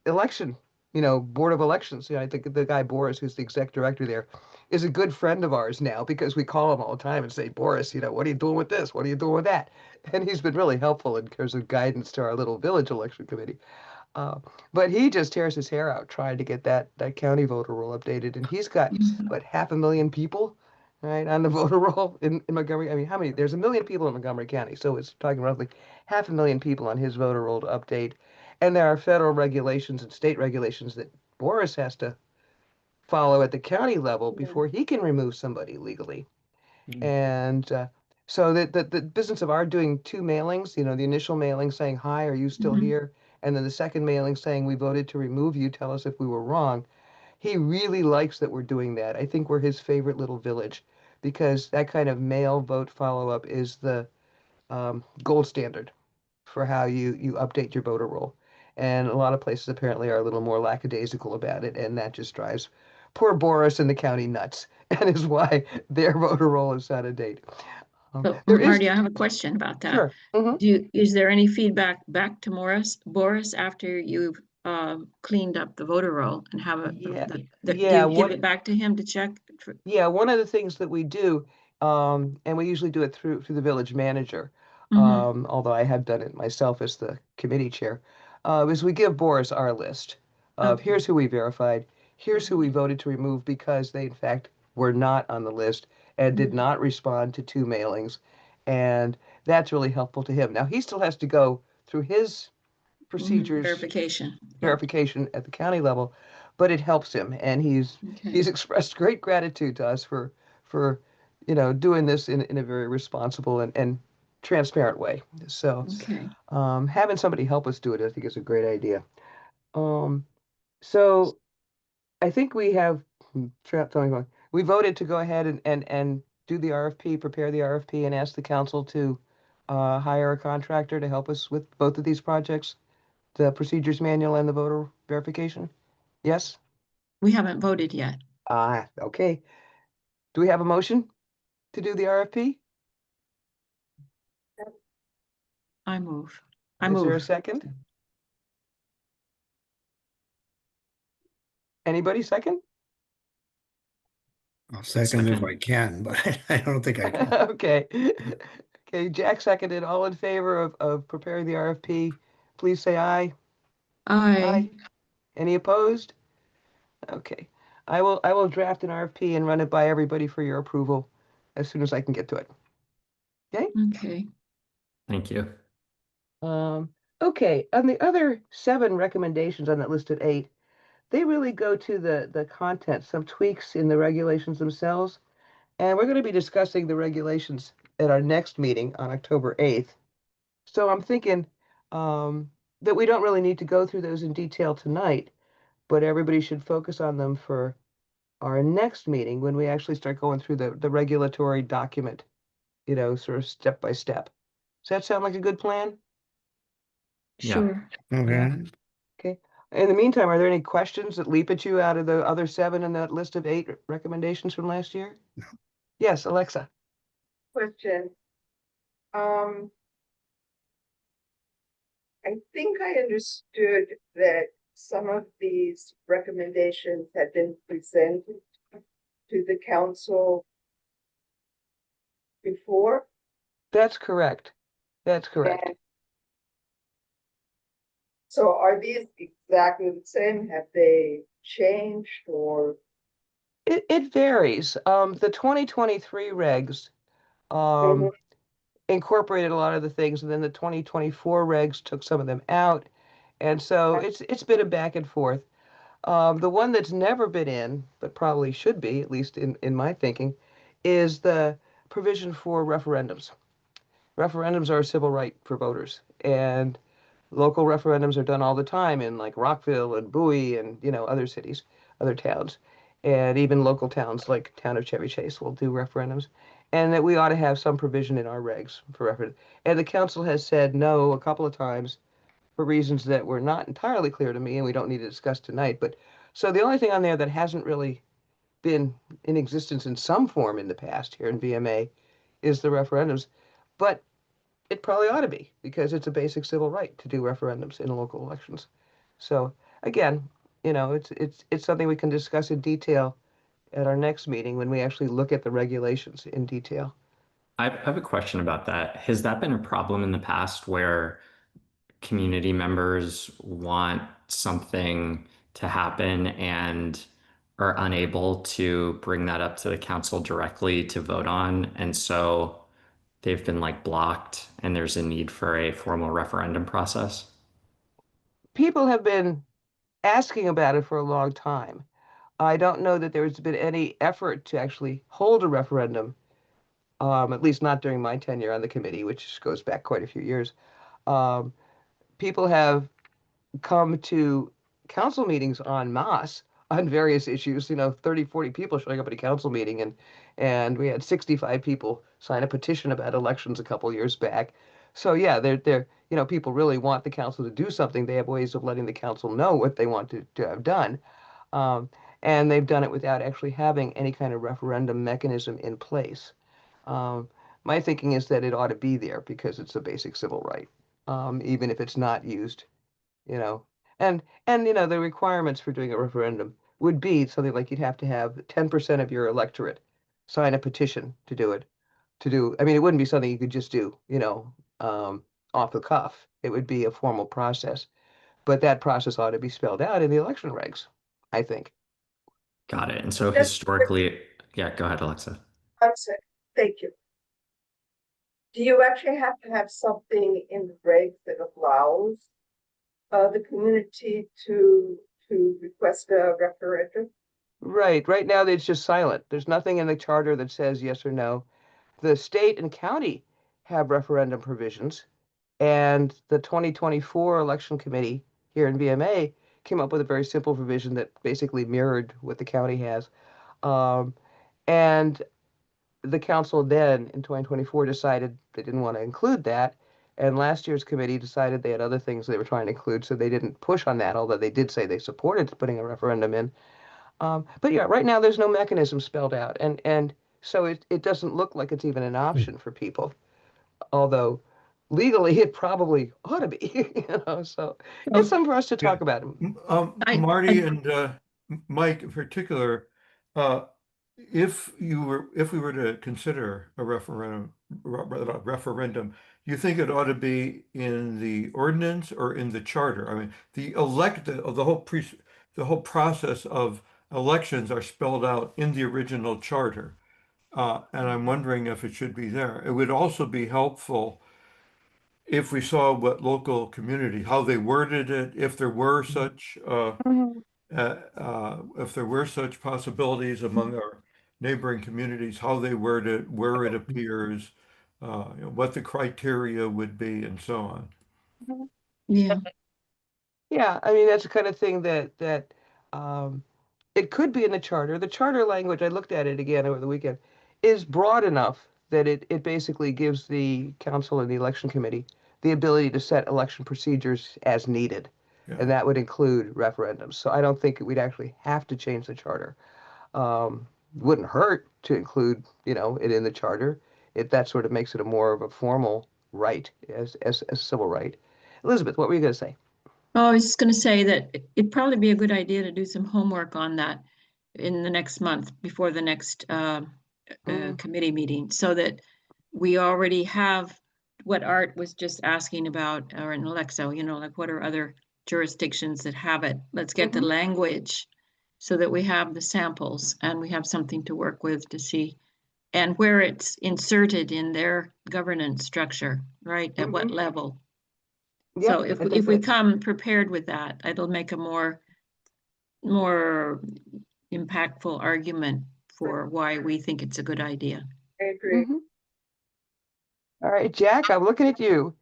election, board of elections, I think the guy Boris, who's the exec director there, is a good friend of ours now because we call him all the time and say, Boris, what are you doing with this? What are you doing with that? And he's been really helpful in terms of guidance to our little village election committee. Uh, but he just tears his hair out trying to get that county voter roll updated, and he's got Mhm. what 500,000 people, right, on the voter roll in Montgomery. I mean, how many? There's 1 million people in Montgomery County, so it's talking roughly 500,000 people on his voter roll to update. And there are federal regulations and state regulations that Boris has to follow at the county level Mhm. before he can remove somebody legally. Mm. And so the business of our doing two mailings, the initial mailing saying, hi, are you still Mhm. here? and then the second mailing saying we voted to remove you, tell us if we were wrong. He really likes that we're doing that. I think we're his favorite little village because that kind of mail vote follow-up is the gold standard for how you update your voter roll. And a lot of places apparently are a little more lackadaisical about it, and that just drives poor Boris and the county nuts, and is why their voter roll is out of date. So There is Marty, I have a question about that. sure. Mhm. Is there any feedback back to Boris after you've cleaned up the voter roll and have a, Yeah, do yeah. you give it back to him to check? Yeah, one of the things that we do, and we usually do it through the village manager, Mhm. although I have done it myself as the committee chair, is we give Boris our list of Okay. here's who we verified, here's who we voted to remove because they in fact were not on the list and did Mhm. not respond to 2 mailings, and that's really helpful to him. Now he still has to go through his procedures Verification. Yeah. verification at the county level, but it helps him, and he's Okay. expressed great gratitude to us for doing this in a very responsible and transparent way. So Okay. having somebody help us do it, I think, is a great idea. Um, so I think we have we voted to go ahead and do the RFP, prepare the RFP, and ask the council to hire a contractor to help us with both of these projects, the procedures manual and the voter verification. Yes? We haven't voted yet. Okay. Do we have a motion to do the RFP? I move. I Is there a move. second? Anybody second? I'll second if I can, but I don't think I can. Okay. Okay, Jack seconded. All in favor of preparing the RFP, please say aye. Aye. Any opposed? Okay. I will draft an RFP and run it by everybody for your approval as soon as I can get to it. Okay? Okay. Thank you. Okay, on the other 7 recommendations on that list of 8, they really go to the content, some tweaks in the regulations themselves. And we're going to be discussing the regulations at our next meeting on October 8th. So I'm thinking that we don't really need to go through those in detail tonight, but everybody should focus on them for our next meeting when we actually start going through the regulatory document, sort of step by step. Does that sound like a good plan? Yeah. Sure. Okay. Okay. In the meantime, are there any questions that leap at you out of the other 7 in that list of 8 recommendations from last year? No. Yes, Alexa. Question. I think I understood that some of these recommendations had been presented to the council before. That's correct. That's correct. And so are these exactly the same? Have they changed or? It varies. The 2023 regs Mhm. incorporated a lot of the things, and then the 2024 regs took some of them out. And so it's been a back and forth. The one that's never been in, but probably should be, at least in my thinking, is the provision for referendums. Referendums are a civil right for voters, and local referendums are done all the time in like Rockville and Bowie and other cities, other towns, and even local towns like town of Chevy Chase will do referendums, and that we ought to have some provision in our regs for referendum. And the council has said no a couple of times for reasons that were not entirely clear to me, and we don't need to discuss tonight. But so the only thing on there that hasn't really been in existence in some form in the past here in VMA is the referendums, but it probably ought to be because it's a basic civil right to do referendums in local elections. So again, it's something we can discuss in detail at our next meeting when we actually look at the regulations in detail. I have a question about that. Has that been a problem in the past where community members want something to happen and are unable to bring that up to the council directly to vote on? And so they've been like blocked and there's a need for a formal referendum process? People have been asking about it for a long time. I don't know that there's been any effort to actually hold a referendum, at least not during my tenure on the committee, which goes back quite a few years. Um, People have come to council meetings en masse on various issues, 30, 40 people showing up at a council meeting, and we had 65 people sign a petition about elections a couple years back. So yeah, people really want the council to do something. They have ways of letting the council know what they want to have done. Um, and they've done it without actually having any kind of referendum mechanism in place. Um, my thinking is that it ought to be there because it's a basic civil right, even if it's not used, you know. And the requirements for doing a referendum would be something like you'd have to have 10% of your electorate sign a petition to do it. I mean, it wouldn't be something you could just do, off the cuff. It would be a formal process, but that process ought to be spelled out in the election regs, I think. Got it. And so Just quick- historically, yeah, go ahead, Alexa. I'm sorry. Thank you. Do you actually have to have something in the regs that allows the community to request a referendum? Right. Right now, it's just silent. There's nothing in the charter that says yes or no. The state and county have referendum provisions, and the 2024 election committee here in VMA came up with a very simple provision that basically mirrored what the county has. Um, and the council then in 2024 decided they didn't want to include that. And last year's committee decided they had other things they were trying to include, so they didn't push on that, although they did say they supported putting a referendum in. But yeah, right now there's no mechanism spelled out, and so it doesn't look like it's even an option for people, although legally it probably ought to be, so it's something for us to talk about. Marty and Mike in particular, if we were to consider a referendum, you think it ought to be in the ordinance or in the charter? I mean, the whole process of elections are spelled out in the original charter. And I'm wondering if it should be there. It would also be helpful if we saw what local community, how they worded it, if there were such possibilities among our neighboring communities, how they word it, where it appears, what the criteria would be, and so on. Yeah. Yeah, I mean, that's the kind of thing that um, it could be in the charter. The charter language, I looked at it again over the weekend, is broad enough that it basically gives the council and the election committee the ability to set election procedures as needed. Yeah. And that would include referendums. So I don't think we'd actually have to change the charter. Wouldn't hurt to include, it in the charter. That sort of makes it a more of a formal right as a civil right. Elizabeth, what were you going to say? Oh, I was just going to say that it'd probably be a good idea to do some homework on that in the next month before the next committee meeting, so that we already have what Art was just asking about, or in Alexa, like what are other jurisdictions that have it? Let's get the language so that we have the samples and we have something to work with to see, and where it's inserted in their governance structure, right? At what level? Yeah, So if we come prepared with that, it'll make a more impactful argument for why we think it's a good idea. I agree. All right, Jack, I'm looking at you.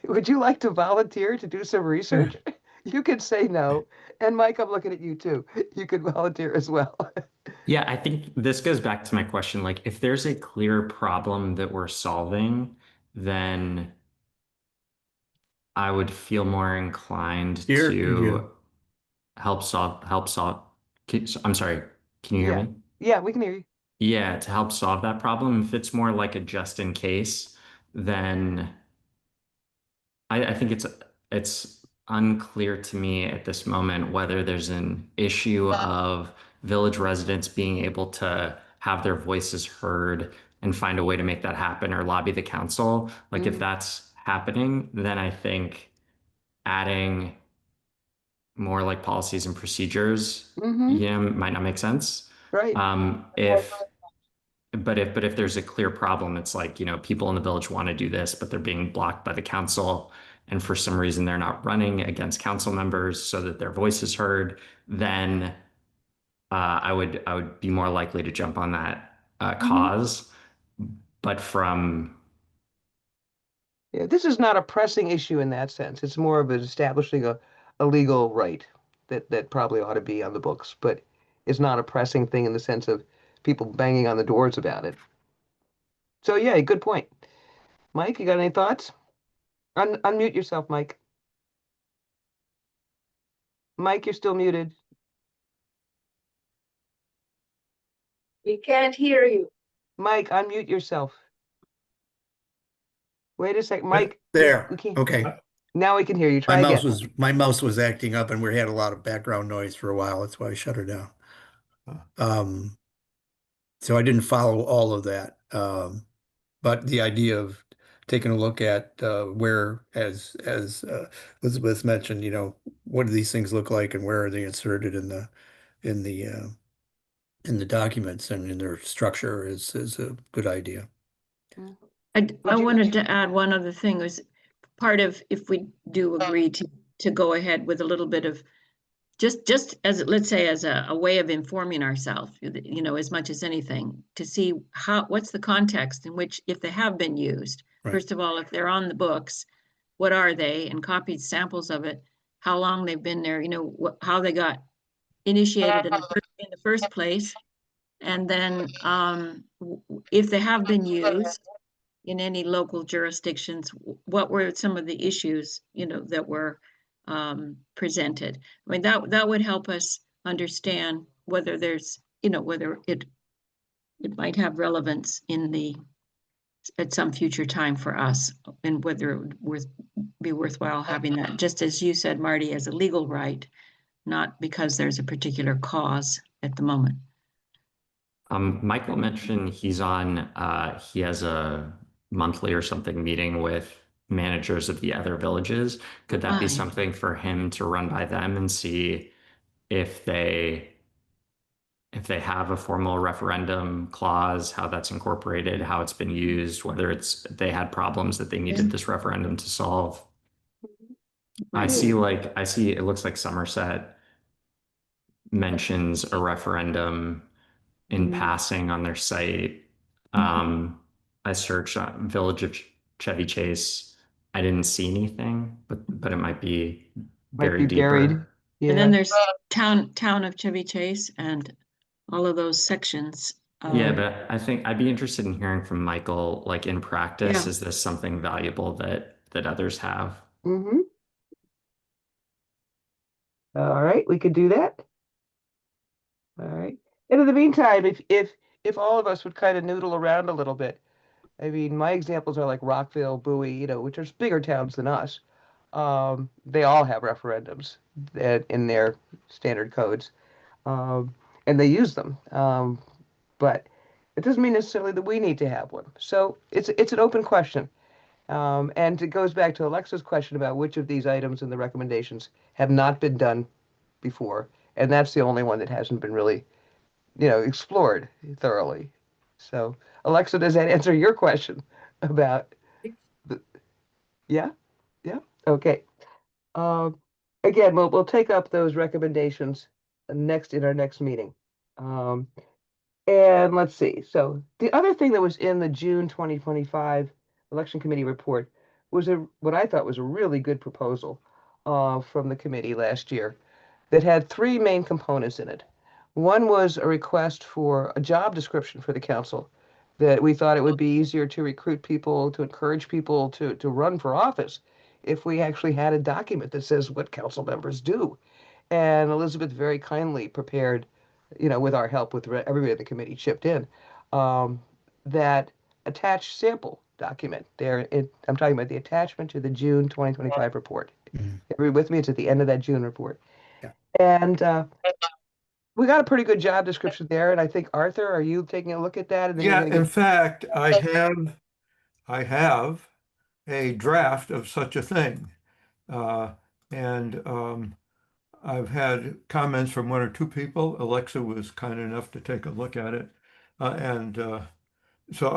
Would you like to volunteer to do some research? You could say no. And Mike, I'm looking at you too. You could volunteer as well. Yeah, I think this goes back to my question. Like, if there's a clear problem that we're solving, then I would feel more inclined to help solve. I'm sorry, can you hear me? Yeah, we can hear you. Yeah, to help solve that problem. If it's more like a just in case, then I think it's unclear to me at this moment whether there's an issue of village residents being able to have their voices heard and find a way to make that happen or lobby the council. Like if that's happening, then I think adding more like policies and procedures, might not make sense. Right. But if there's a clear problem, it's like, people in the village want to do this, but they're being blocked by the council. And for some reason, they're not running against council members so that their voice is heard, then I would be more likely to jump on that cause. But yeah, this is not a pressing issue in that sense. It's more of establishing a legal right that probably ought to be on the books, but it's not a pressing thing in the sense of people banging on the doors about it. So yeah, good point. Mike, you got any thoughts? Unmute yourself, Mike. Mike, you're still muted. We can't hear you. Mike, unmute yourself. Wait a sec, Mike. There, We can't. okay. Now we can hear you. Try again. My mouse was acting up and we had a lot of background noise for a while. That's why I shut her down. So I didn't follow all of that. But the idea of taking a look at where, as Elizabeth mentioned, what do these things look like and where are they inserted in the documents and in their structure is a good idea. I Would you- wanted to add one other thing was part of, if we do agree to go ahead with a little bit of just as, let's say, as a way of informing ourselves, as much as anything, to see what's the context in which, if they have been used, Right. first of all, if they're on the books, what are they, and copied samples of it, how long they've been there, how they got initiated in the first place. And then if they have been used in any local jurisdictions, what were some of the issues, that were presented? I mean, that would help us understand whether there's, whether it might have relevance at some future time for us, and whether it would be worthwhile having that, just as you said, Marty, as a legal right, not because there's a particular cause at the moment. Michael mentioned he has a monthly or something meeting with managers of the other villages. Could that be Right. something for him to run by them and see if they have a formal referendum clause, how that's incorporated, how it's been used, whether they had problems that they needed this referendum to solve? I see it looks like Somerset mentions a referendum in passing on their site. I searched Village of Chevy Chase. I didn't see anything, but it might be buried deeper. buried. And Yeah. then there's town of Chevy Chase and all of those sections. Yeah, but I think I'd be interested in hearing from Michael, like in practice, Yeah. is this something valuable that others have? Mm-hmm. All right, we could do that. All right. And in the meantime, if all of us would kind of noodle around a little bit, I mean, my examples are like Rockville, Bowie, which are bigger towns than us. They all have referendums in their standard codes, and they use them. But it doesn't mean necessarily that we need to have one. So it's an open question. And it goes back to Alexa's question about which of these items in the recommendations have not been done before. And that's the only one that hasn't been really, explored thoroughly. So, Alexa, does that answer your question about yeah? Yeah? Okay. Again, we'll take up those recommendations in our next meeting. And let's see. So the other thing that was in the June 2025 election committee report was what I thought was a really good proposal from the committee last year that had three main components in it. One was a request for a job description for the council, that we thought it would be easier to recruit people, to encourage people to run for office if we actually had a document that says what council members do. And Elizabeth very kindly prepared, with our help, with everybody in the committee chipped in, that attached sample document there. I'm talking about the attachment to the June 2025 report. Everybody with me? It's at the end of that June report. Yeah. And we got a pretty good job description there. And I think, Arthur, are you taking a look at that? And then Yeah, in fact, I have a draft of such a thing. And I've had comments from one or two people. Alexa was kind enough to take a look at it. So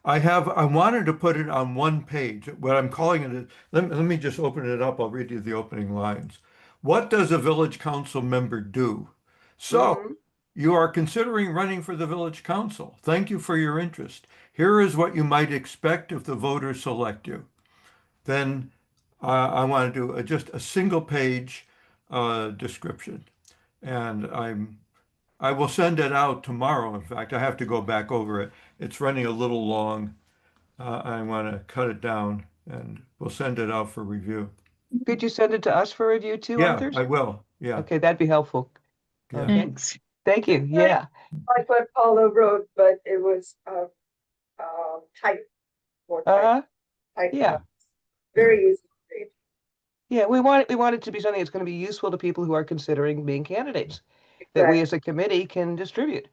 I wanted to put it on one page. What I'm calling it is, let me just open it up. I'll read you the opening lines. What does a village council member do? So you are considering running for the village council. Thank you for your interest. Here is what you might expect if the voters select you. Then I want to do just a single page description. And I will send it out tomorrow. In fact, I have to go back over it. It's running a little long. I want to cut it down, and we'll send it out for review. Could you send it to us for review too, Yeah, Arthur? I will. Yeah. Okay, that'd be helpful. Yeah. Okay, Thanks. thank you. Yeah. Like what Paula wrote, but it was tight, more tight, tight. Yeah. Very easy to read. Yeah, we want it to be something that's going to be useful to people who are considering being candidates that we Exactly. as a committee can distribute.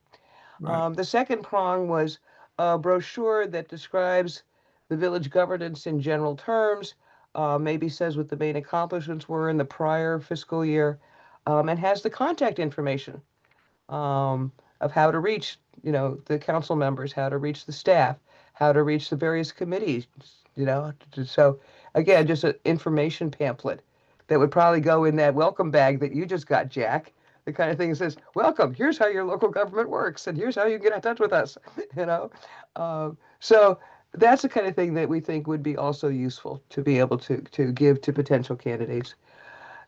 Right. The second prong was a brochure that describes the village governance in general terms, maybe says what the main accomplishments were in the prior fiscal year, and has the contact information of how to reach, the council members, how to reach the staff, how to reach the various committees, So again, just an information pamphlet that would probably go in that welcome bag that you just got, Jack. The kind of thing that says, welcome, here's how your local government works, and here's how you get in touch with us, So that's the kind of thing that we think would be also useful to be able to give to potential candidates.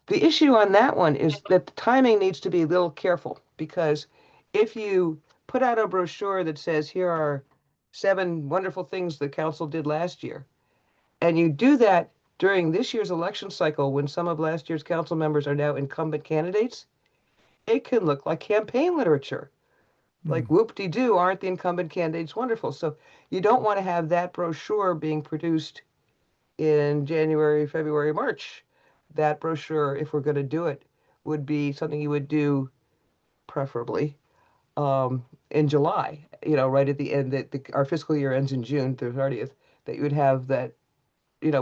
The issue on that one is that the timing needs to be a little careful, because if you put out a brochure that says, here are 7 wonderful things the council did last year, and you do that during this year's election cycle when some of last year's council members are now incumbent candidates, it can look like campaign literature. Like whoop-de-doo, aren't the incumbent candidates wonderful? So you don't want to have that brochure being produced in January, February, March. That brochure, if we're going to do it, would be something you would do preferably in July, right at the end that our fiscal year ends in June 30th, that you would have that,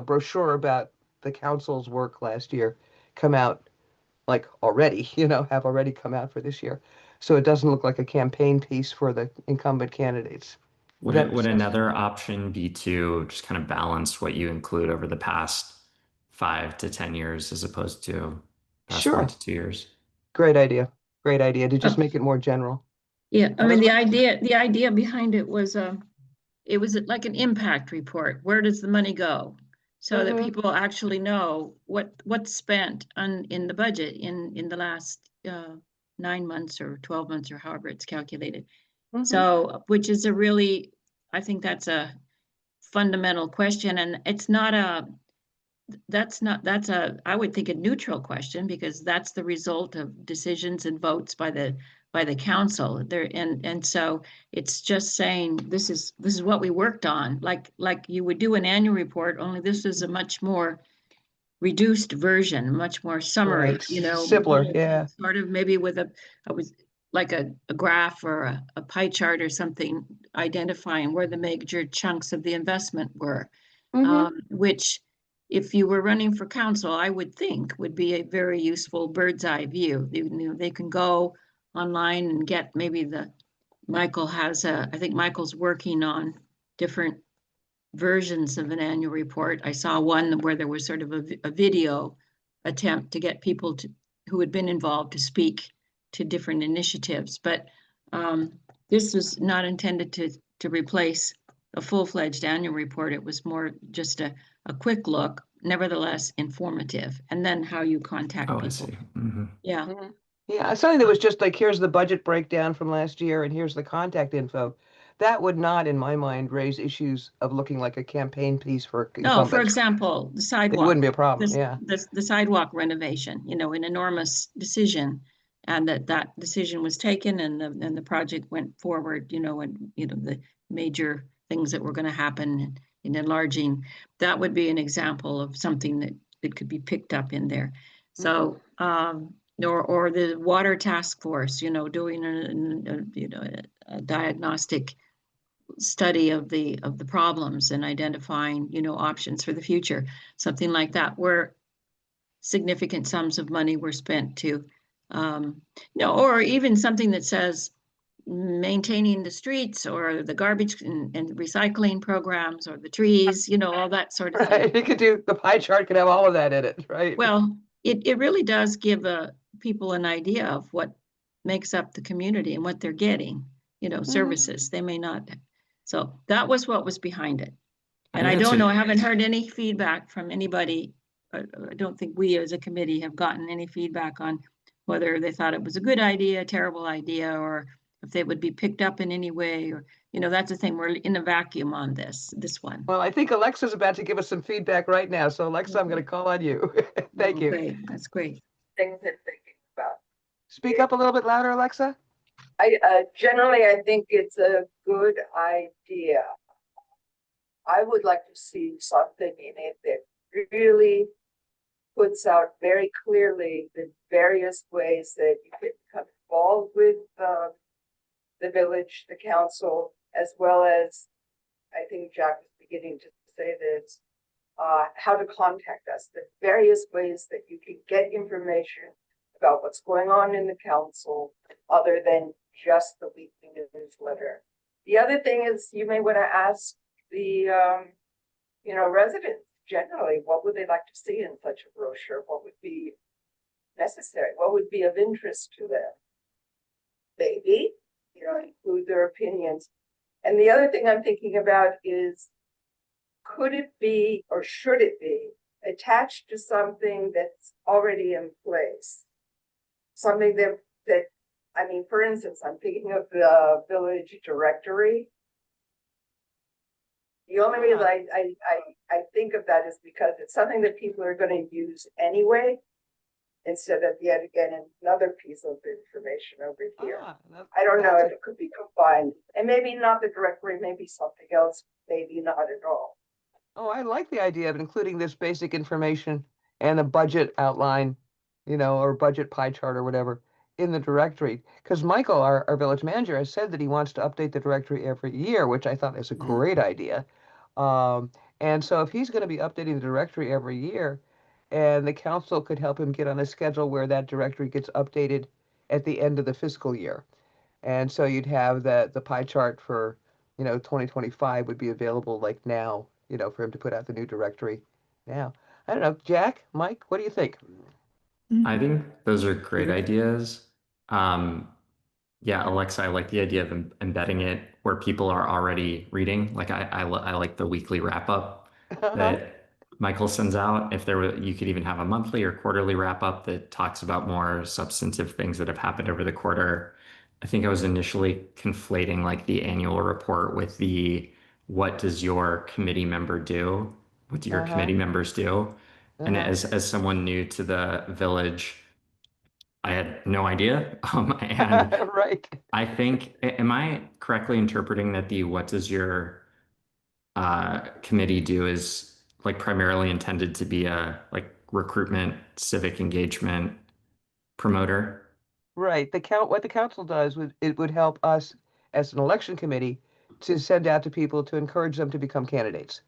brochure about the council's work last year come out like already, have already come out for this year. So it doesn't look like a campaign piece for the incumbent candidates. Would That it, makes would sense. another option be to just kind of balance what you include over the past 5 to 10 years as opposed to past Sure. 1 to 2 years? Great idea. Great idea to just make it more general. Yeah, I mean, Elizabeth? the idea behind it was like an impact report. Where does the money go? So that Mhm. people actually know what's spent in the budget in the last 9 months or 12 months or however it's calculated. Mhm. So, which is I think that's a fundamental question, and it's not that's I would think a neutral question, because that's the result of decisions and votes by the council there. And so it's just saying, this is what we worked on, like you would do an annual report, only this is a much more reduced version, much more summary, Right. Simpler, yeah. sort of maybe with like a graph or a pie chart or something, identifying where the major chunks of the investment were. Mhm. Which, if you were running for council, I would think would be a very useful bird's eye view. They can go online and get maybe Michael has I think Michael's working on different versions of an annual report. I saw one where there was sort of a video attempt to get people who had been involved to speak to different initiatives. But this was not intended to replace a full-fledged annual report. It was more just a quick look, nevertheless informative, and then how you contact Oh, people. I see. Mm-hmm. Yeah. Mhm. Yeah, something that was just like, here's the budget breakdown from last year and here's the contact info. That would not, in my mind, raise issues of looking like a campaign piece for No, for incumbents. example, the It sidewalk. wouldn't be a problem, yeah. The sidewalk renovation, an enormous decision, and that decision was taken, and the project went forward, and the major things that were going to happen in enlarging. That would be an example of something that could be picked up in there. So, or the water task force, doing a diagnostic study of the problems and identifying, options for the future, something like that, where significant sums of money were spent to, or even something that says maintaining the streets or the garbage and recycling programs or the trees, all that sort of thing. Right, you could do, the pie chart could have all of that in it, right? Well, it really does give people an idea of what makes up the community and what they're getting, services. They may not. So that was what was behind it. And I don't know, I haven't heard any feedback from anybody I don't think we as a committee have gotten any feedback on whether they thought it was a good idea, terrible idea, or if they would be picked up in any way, or, that's the thing, we're in a vacuum on this one. Well, I think Alexa's about to give us some feedback right now. So Alexa, I'm going to call on you. Thank you. Okay, that's great. Things that thinking about. Speak up a little bit louder, Alexa. Generally, I think it's a good idea. I would like to see something in it that really puts out very clearly the various ways that you can become involved with the village, the council, as well as, I think Jack was beginning to say this, how to contact us, the various ways that you can get information about what's going on in the council, other than just the weekly newsletter. The other thing is, you may want to ask the, residents generally, what would they like to see in such a brochure? What would be necessary? What would be of interest to them? Maybe, include their opinions. And the other thing I'm thinking about is, could it be, or should it be, attached to something that's already in place? Something that, for instance, I'm thinking of the village directory. The only reason I think of that is because it's something that people are going to use anyway, instead of yet again another piece of information over here. I don't know if it could be combined, and maybe not the directory, maybe something else, maybe not at all. Oh, I like the idea of including this basic information and a budget outline, or budget pie chart or whatever in the directory. Because Michael, our village manager, has said that he wants to update the directory every year, which I thought is a great idea. And so if he's going to be updating the directory every year, and the council could help him get on a schedule where that directory gets updated at the end of the fiscal year. And so you'd have the pie chart for, 2025 would be available like now, for him to put out the new directory now. I don't know, Jack, Mike, what do you think? I think those are great ideas. Yeah, Alexa, I like the idea of embedding it where people are already reading. Like I like the weekly wrap up that Michael sends out. If you could even have a monthly or quarterly wrap up that talks about more substantive things that have happened over the quarter. I think I was initially conflating like the annual report with the what does your committee member do? What do your committee members do? And as someone new to the village, I had no idea. And right. I think, am I correctly interpreting that the what does your committee do is like primarily intended to be a like recruitment, civic engagement promoter? Right. What the council does it would help us as an election committee to send out to people to encourage them to become candidates.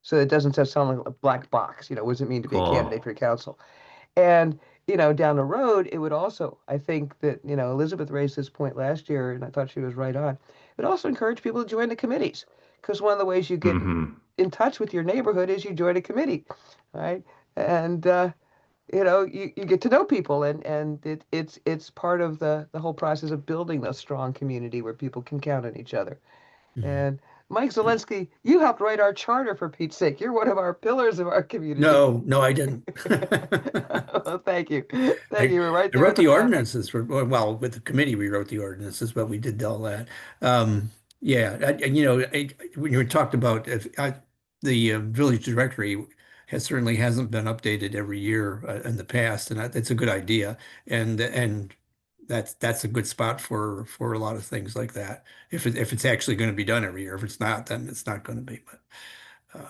So it doesn't just sound like a black box, what does it mean to be a candidate for council? And, down the road, it would also, I think that, Elizabeth raised this point last year, and I thought she was right on. It would also encourage people to join the committees, because one of the ways you get in touch with your neighborhood is you join a committee, right? And, you get to know people, and it's part of the whole process of building a strong community where people can count on each other. And Mike Zelensky, you helped write our charter, for Pete's sake. You're one of our pillars of our community. No, I didn't. Well, thank you. Thank you. We're right I there. wrote the ordinances with the committee, we wrote the ordinances, but we did all that. Yeah, when you talked about the village directory certainly hasn't been updated every year in the past, and it's a good idea. And that's a good spot for a lot of things like that. If it's actually going to be done every year. If it's not, then it's not going to be. But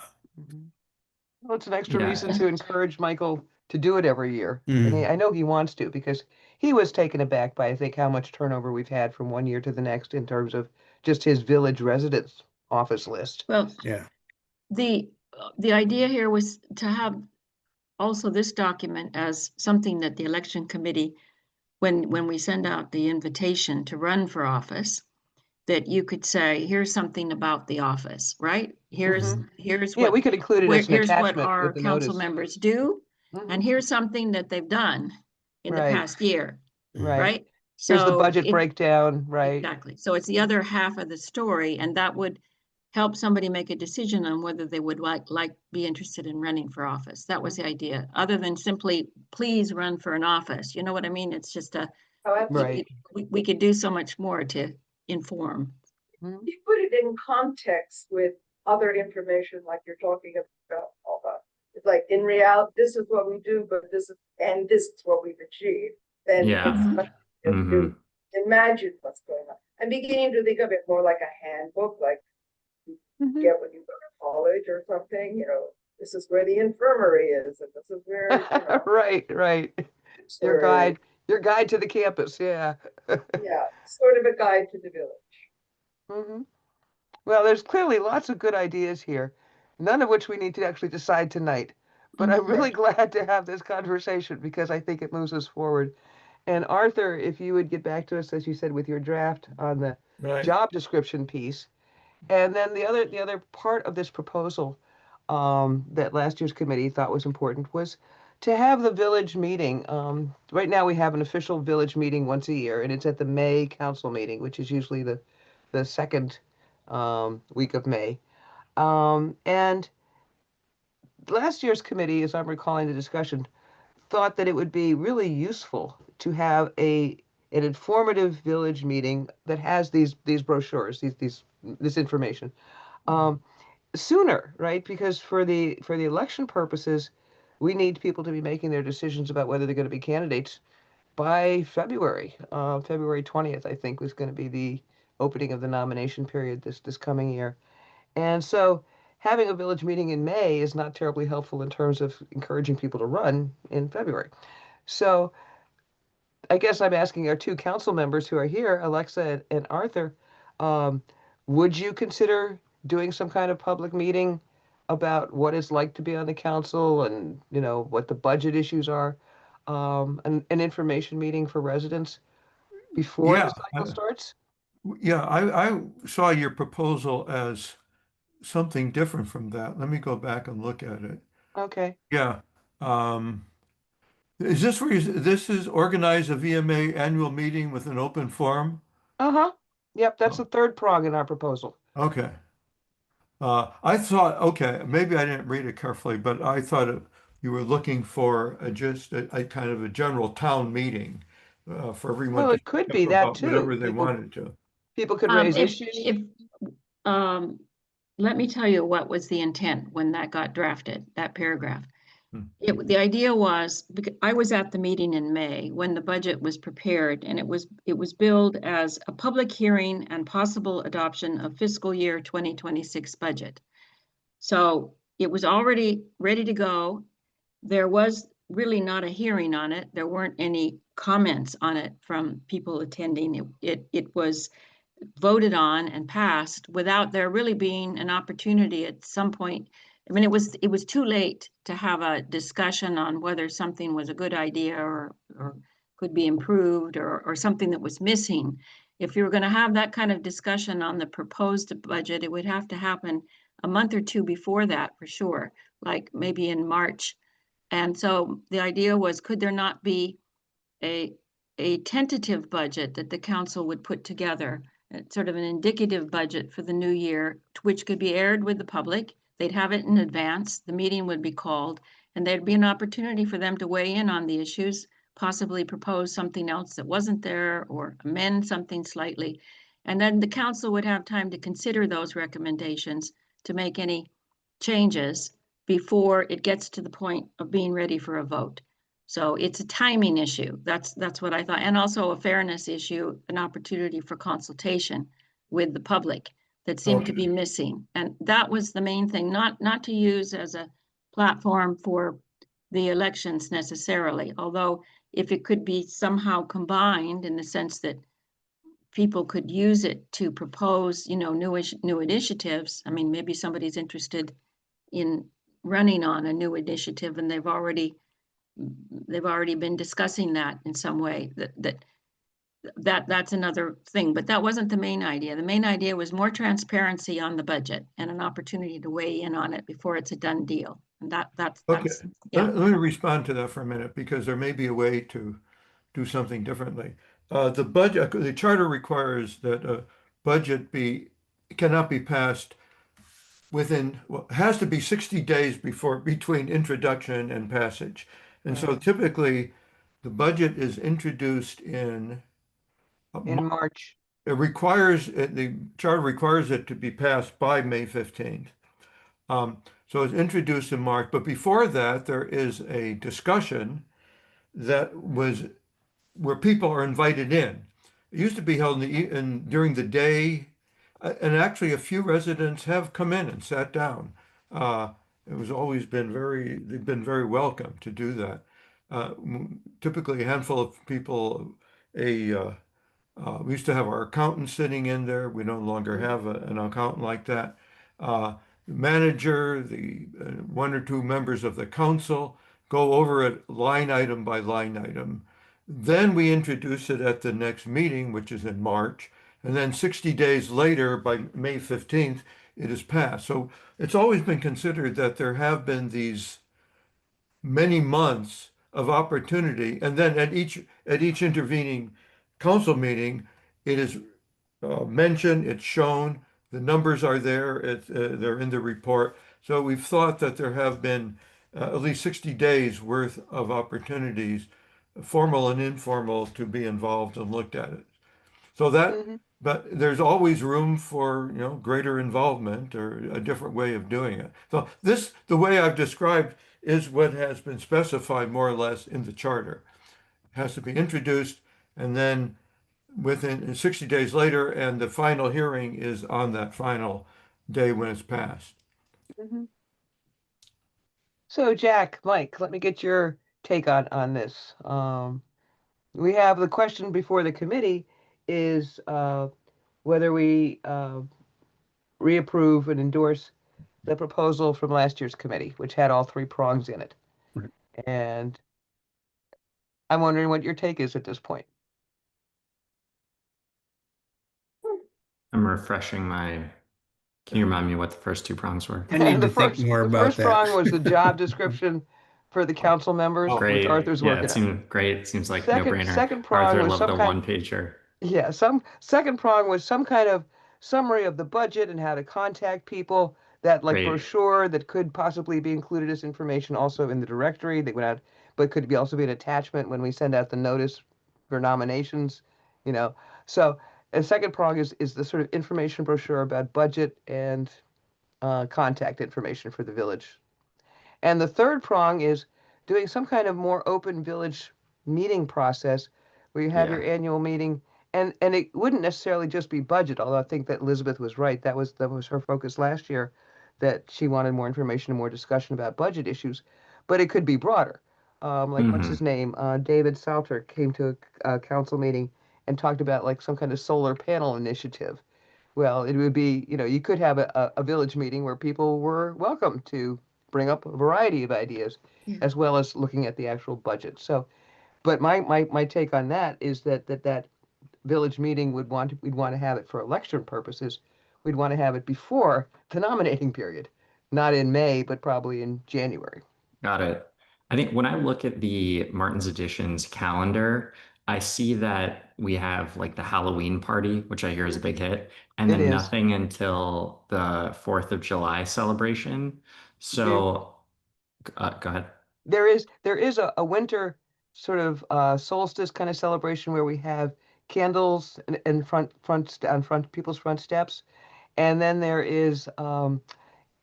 well, it's an extra reason to encourage Michael to do it every year. And I know he wants to, because he was taken aback by, I think, how much turnover we've had from one year to the next in terms of just his village residence office list. Well, yeah, the idea here was to have also this document as something that the election committee, when we send out the invitation to run for office, that you could say, here's something about the office, right? Here's what we could include it as an here's what attachment our with the council notice. members do, and here's something that they've done in the past year, right? Here's the So budget breakdown, right? Exactly. So it's the other half of the story, and that would help somebody make a decision on whether they would be interested in running for office. That was the idea, other than simply, please run for an office. You know what I mean? It's just However, Right. we could do so much more to inform. Mhm. you put it in context with other information, like you're talking about all that. It's like, in reality, this is what we do, but this is what we've achieved. Then Yeah. it's much easier Mhm. to imagine what's going on. I'm beginning to think of it more like a handbook, like Mhm. get when you go to college or something, this is where the infirmary is, and this is where, Right, right. Your or, guide, your guide to the campus, yeah. yeah, sort of a guide to the village. Mhm. Well, there's clearly lots of good ideas here, none of which we need to actually decide tonight. But I'm really glad to have this conversation because I think it moves us forward. And Arthur, if you would get back to us, as you said, with your draft on the Right. job description piece. And then the other part of this proposal that last year's committee thought was important was to have the village meeting. Right now we have an official village meeting once a year, and it's at the May council meeting, which is usually the second week of May. And last year's committee, as I'm recalling the discussion, thought that it would be really useful to have an informative village meeting that has these brochures, this information. Sooner, right? Because for the election purposes, we need people to be making their decisions about whether they're going to be candidates by February. February 20th, I think, was going to be the opening of the nomination period this coming year. And so having a village meeting in May is not terribly helpful in terms of encouraging people to run in February. So I guess I'm asking our two council members who are here, Alexa and Arthur, um, would you consider doing some kind of public meeting about what it's like to be on the council and, what the budget issues are? An information meeting for residents before Yeah. the cycle starts? Yeah, I saw your proposal as something different from that. Let me go back and look at it. Okay. Yeah. Um, is this where this is organize a VMA annual meeting with an open forum? Uh-huh. Yep, that's the third prong in our proposal. Okay. I thought, okay, maybe I didn't read it carefully, but I thought you were looking for just a kind of a general town meeting for everyone Well, to it could talk be that about too. whatever they wanted to. People could raise issues. Let me tell you what was the intent when that got drafted, that paragraph. Hmm. The idea was, because I was at the meeting in May when the budget was prepared, and it was billed as a public hearing and possible adoption of fiscal year 2026 budget. So it was already ready to go. There was really not a hearing on it. There weren't any comments on it from people attending. It was voted on and passed without there really being an opportunity at some point. I mean, it was too late to have a discussion on whether something was a good idea or could be improved or something that was missing. If you were going to have that kind of discussion on the proposed budget, it would have to happen a month or two before that for sure, like maybe in March. And so the idea was, could there not be a tentative budget that the council would put together, sort of an indicative budget for the new year, which could be aired with the public. They'd have it in advance. The meeting would be called, and there'd be an opportunity for them to weigh in on the issues, possibly propose something else that wasn't there or amend something slightly. And then the council would have time to consider those recommendations to make any changes before it gets to the point of being ready for a vote. So it's a timing issue. That's what I thought. And also a fairness issue, an opportunity for consultation with the public that seemed to be missing. And that was the main thing, not to use as a platform for the elections necessarily, although if it could be somehow combined in the sense that people could use it to propose, new initiatives. I mean, maybe somebody's interested in running on a new initiative and they've already been discussing that in some way. That's another thing, but that wasn't the main idea. The main idea was more transparency on the budget and an opportunity to weigh in on it before it's a done deal. And that's Okay. yeah. Let me respond to that for a minute because there may be a way to do something differently. The charter requires that a budget cannot be passed well, it has to be 60 days between introduction and passage. And so typically the budget is introduced in In March. the charter requires it to be passed by May 15th. So it's introduced in March, but before that, there is a discussion where people are invited in. It used to be held during the day, and actually a few residents have come in and sat down. It was always they've been very welcome to do that. Typically a handful of people, we used to have our accountant sitting in there. We no longer have an accountant like that. The manager, the one or two members of the council go over it line item by line item. Then we introduce it at the next meeting, which is in March. And then 60 days later, by May 15th, it is passed. So it's always been considered that there have been these many months of opportunity. And then at each intervening council meeting, it is mentioned, it's shown, the numbers are there, they're in the report. So we've thought that there have been at least 60 days worth of opportunities, formal and informal, to be involved and looked at it. So but there's always room for, greater involvement or a different way of doing it. So the way I've described is what has been specified more or less in the charter. It has to be introduced and then within 60 days later, and the final hearing is on that final day when it's passed. So Jack, Mike, let me get your take on this. We have the question before the committee is whether we reapprove and endorse the proposal from last year's committee, which had all three prongs in it. Right. And I'm wondering what your take is at this point. I'm refreshing my. Can you remind me what the first two prongs were? I need The to think first- more the about first that. prong was the job description for the council members, which Great. Arthur's Yeah, working it on. seemed great. Seems like Second- no-brainer. second prong Arthur was loved some the kind- one-pager. Yeah, some second prong was some kind of summary of the budget and how to contact people. That Great. brochure that could possibly be included as information also in the directory that went out, but could also be an attachment when we send out the notice for nominations. So a second prong is the sort of information brochure about budget and contact information for the village. And the third prong is doing some kind of more open village meeting process where you have your annual meeting, and it wouldn't necessarily just be budget, although I think that Elizabeth was right. That was her focus last year, that she wanted more information and more discussion about budget issues, but it could be broader. What's his name? David Salter came to a council meeting and talked about some kind of solar panel initiative. Well, it would be, you could have a village meeting where people were welcome to bring up a variety of ideas, as well as looking at the actual budget. So, but my take on that is that village meeting we'd want to have it for election purposes. We'd want to have it before the nominating period, not in May, but probably in January. Got it. I think when I look at the Martin's Editions calendar, I see that we have the Halloween party, which I hear is a big hit, and It then is. nothing until the 4th of July celebration. So, go ahead. There is a winter sort of solstice kind of celebration where we have candles in front people's front steps, and then there is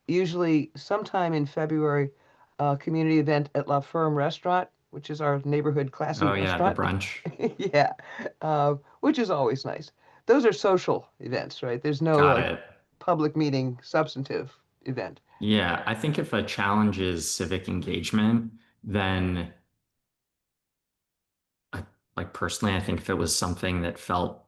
usually sometime in February a community event at La Ferme Restaurant, which is our neighborhood classy Oh yeah, the restaurant. brunch. Yeah, which is always nice. Those are social events, right? There's no Got it. public meeting substantive event. Yeah, I think if a challenge is civic engagement, then personally, I think if it was something that felt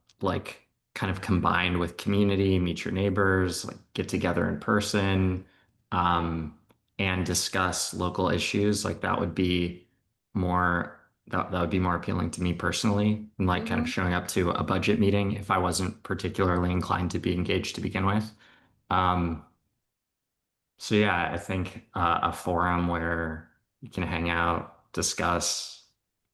kind of combined with community, meet your neighbors, get together in person, and discuss local issues, that would be more that would be more appealing to me personally, and kind of showing up to a budget meeting if I wasn't particularly inclined to be engaged to begin with. So yeah, I think a forum where you can hang out, discuss,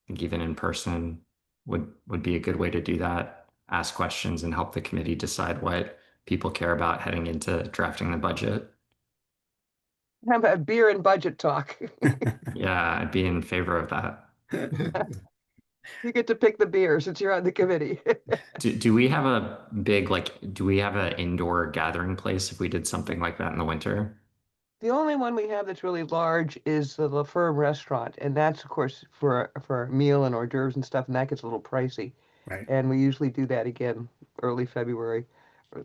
I think even in person would be a good way to do that. Ask questions and help the committee decide what people care about heading into drafting the budget. How about beer and budget talk? Yeah, I'd be in favor of that. You get to pick the beer since you're on the committee. Do we have a big, do we have an indoor gathering place if we did something like that in the winter? The only one we have that's really large is the La Ferme restaurant, and that's of course for a meal and hors d'oeuvres and stuff, and that gets a little pricey. Right. And we usually do that again early February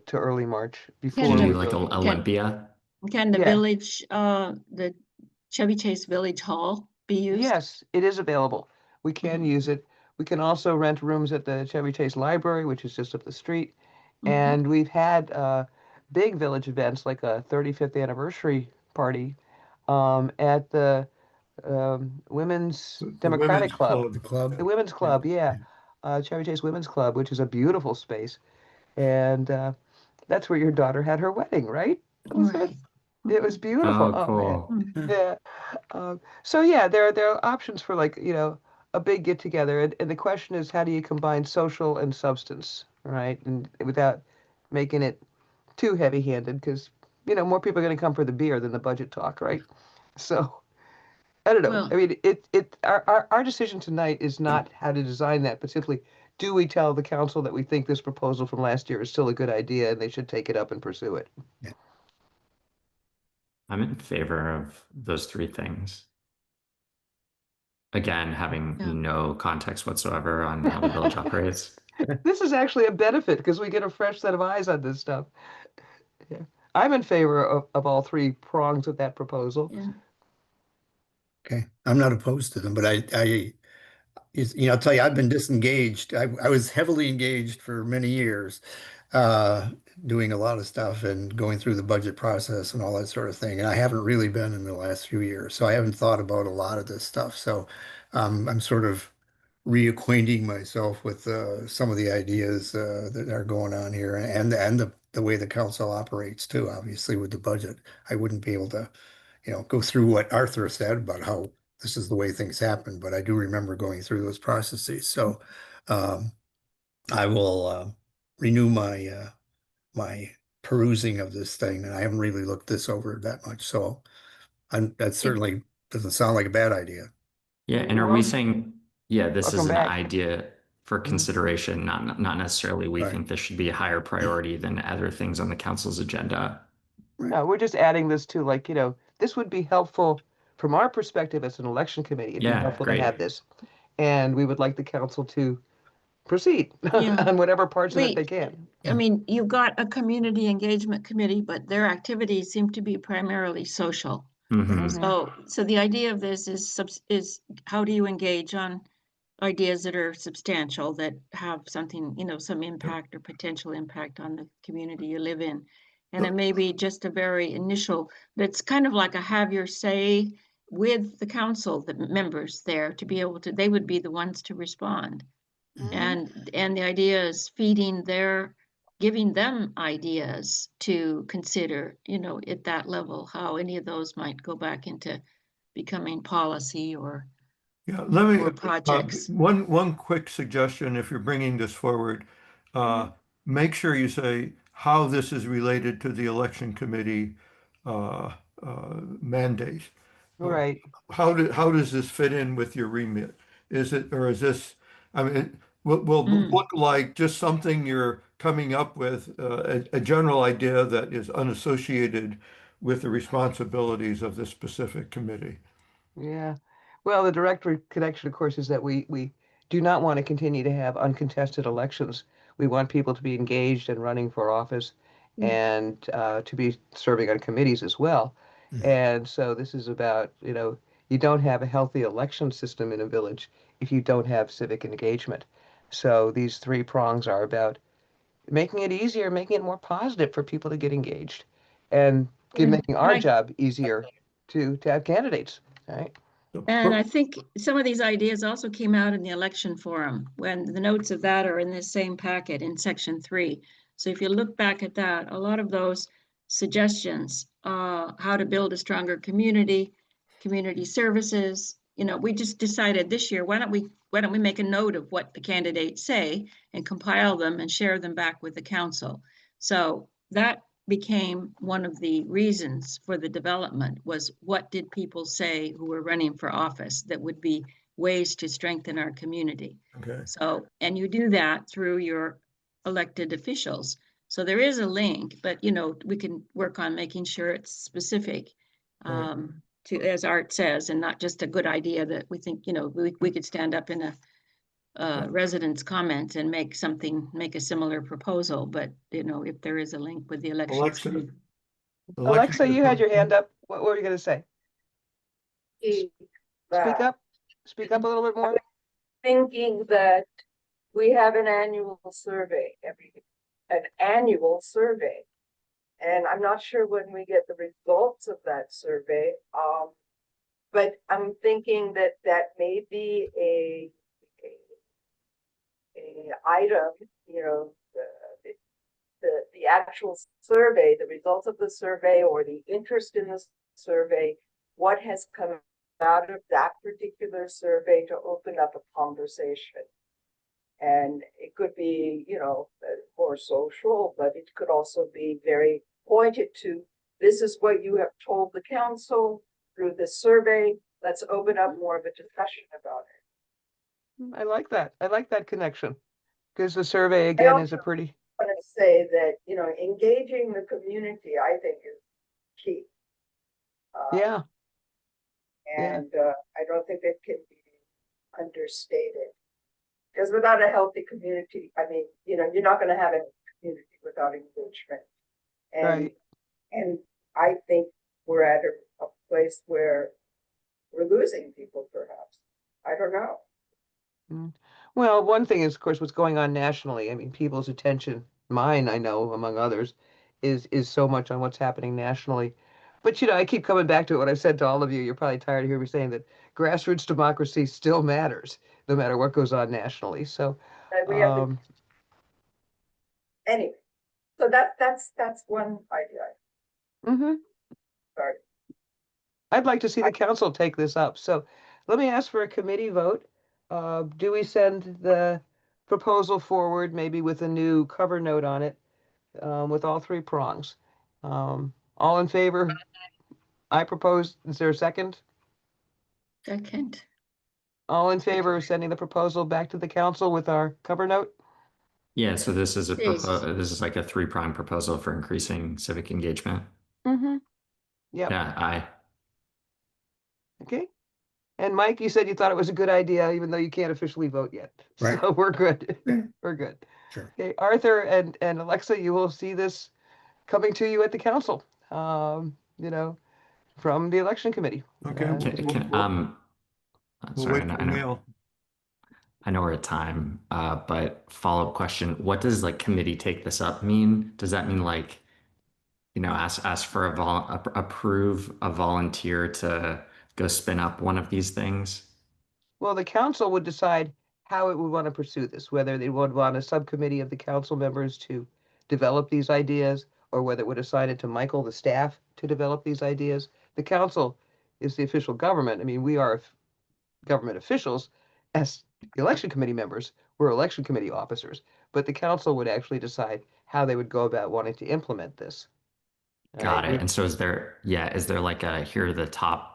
to early March Could before you Can do we like go. Olympia? Can the Yeah. village, the Chevy Chase Village Hall be used? Yes, it is available. We can Mhm. use it. We can also rent rooms at the Chevy Chase Library, which is just up the street. Mhm. And we've had big village events like a 35th anniversary party at the Women's The Democratic Women's Club. The club. The Women's Club, yeah. Chevy Chase Women's Club, which is a beautiful space. And that's where your daughter had her wedding, right, Elizabeth? Right. It was beautiful. Oh, Oh, man. cool. Yeah. So yeah, there are options for like, a big get together. And the question is, how do you combine social and substance, right? And without making it too heavy handed, because, more people are going to come for the beer than the budget talk, right? So I don't know. Well- I mean, our decision tonight is not how to design that, but simply, do we tell the council that we think this proposal from last year is still a good idea and they should take it up and pursue it? I'm in favor of those three things. Again, having Yeah. no context whatsoever on how the village operates. This is actually a benefit because we get a fresh set of eyes on this stuff. Yeah. I'm in favor of all three prongs of that proposal. Yeah. Okay, I'm not opposed to them, but I'll tell you, I've been disengaged. I was heavily engaged for many years, doing a lot of stuff and going through the budget process and all that sort of thing. And I haven't really been in the last few years, so I haven't thought about a lot of this stuff. So I'm sort of reacquainting myself with some of the ideas that are going on here and the way the council operates too. Obviously, with the budget, I wouldn't be able to, go through what Arthur said about how this is the way things happen, but I do remember going through those processes. So I will renew my perusing of this thing, and I haven't really looked this over that much. So that certainly doesn't sound like a bad idea. Yeah, and are we saying, yeah, this is Welcome an back. idea for consideration, not necessarily we Right. think this should be a higher priority than other things on the council's agenda? No, we're just adding this to like, this would be helpful from our perspective as an election committee. It'd be Yeah, helpful great. to have this. And we would like the council to proceed Yeah. on whatever parts of it Wait. they can. I mean, you've got a community engagement committee, but their activities seem to be primarily social. Mhm. So the idea of this is how do you engage on ideas that are substantial, that have something, some impact or potential impact on the community you live in. And it may be just a very initial, but it's kind of like a have your say with the council, the members there to be able to, they would be the ones to respond. And the idea is giving them ideas to consider, at that level, how any of those might go back into becoming policy or Yeah, let me, or projects. one quick suggestion, if you're bringing this forward, make sure you say how this is related to the election committee mandate. Right. How does this fit in with your remit? Is this, I mean, it will look like just something you're coming up with, a general idea that is unassociated with the responsibilities of this specific committee. Yeah. Well, the direct connection, of course, is that we do not want to continue to have uncontested elections. We want people to be engaged and running for office and to be serving on committees as well. And so this is about, you don't have a healthy election system in a village if you don't have civic engagement. So these three prongs are about making it easier, making it more positive for people to get engaged and making our job easier to have candidates, right? And I think some of these ideas also came out in the election forum, when the notes of that are in this same packet in section 3. So if you look back at that, a lot of those suggestions, how to build a stronger community services, we just decided this year, why don't we make a note of what the candidates say and compile them and share them back with the council. So that became one of the reasons for the development was what did people say who were running for office that would be ways to strengthen our community. Okay. So, and you do that through your elected officials. So there is a link, but you know, we can work on making sure it's specific Right. to, as Art says, and not just a good idea that we think, you know, we could stand up in a residents' comment and make a similar proposal, but you know, if there is a link with the elections. Alexa. committee. Alexa, you had your hand up. What were you going to say? Speak up. Speak up a little bit more. Thinking that we have an annual survey an annual survey. And I'm not sure when we get the results of that survey. But I'm thinking that that may be a item, you know, the actual survey, the results of the survey or the interest in the survey, what has come out of that particular survey to open up a conversation. And it could be, you know, more social, but it could also be very pointed to, this is what you have told the council through this survey. Let's open up more of a discussion about it. I like that. I like that connection because the survey again is a pretty. I want to say that, you know, engaging the community, I think, is key. Yeah. And I don't think it can be understated. Because without a healthy community, I mean, you know, you're not going to have a community without engagement. And, Right. and I think we're at a place where we're losing people, perhaps. I don't know. Well, one thing is, of course, what's going on nationally. I mean, people's attention, mine, I know, among others, is so much on what's happening nationally. But, you know, I keep coming back to what I've said to all of you. You're probably tired of hearing me saying that grassroots democracy still matters, no matter what goes on nationally. So, We have to, anyway, so that's one idea. Sorry. I'd like to see the council take this up. So let me ask for a committee vote. Do we send the proposal forward, maybe with a new cover note on it, with all three prongs? All in favor? I propose, is there a second? Second. All in favor of sending the proposal back to the council with our cover note? Yeah, so this is Yes. this is like a three-pronged proposal for increasing civic engagement. Mm-hmm. Yep. Yeah, aye. Okay. And Mike, you said you thought it was a good idea, even though you can't officially vote yet. Right. So we're good. Yeah. We're good. Sure. Okay, Arthur and Alexa, you will see this coming to you at the council, you know, from the election committee. Okay. We'll Sorry, wait for I know. mail. I know we're at time, but follow-up question, what does like committee take this up mean? Does that mean like, you know, ask for approve a volunteer to go spin up one of these things? Well, the council would decide how it would want to pursue this, whether they would want a subcommittee of the council members to develop these ideas, or whether it would assign it to Michael, the staff, to develop these ideas. The council is the official government. I mean, we are government officials as election committee members. We're election committee officers, but the council would actually decide how they would go about wanting to implement this. Got it. And so is there like here are the top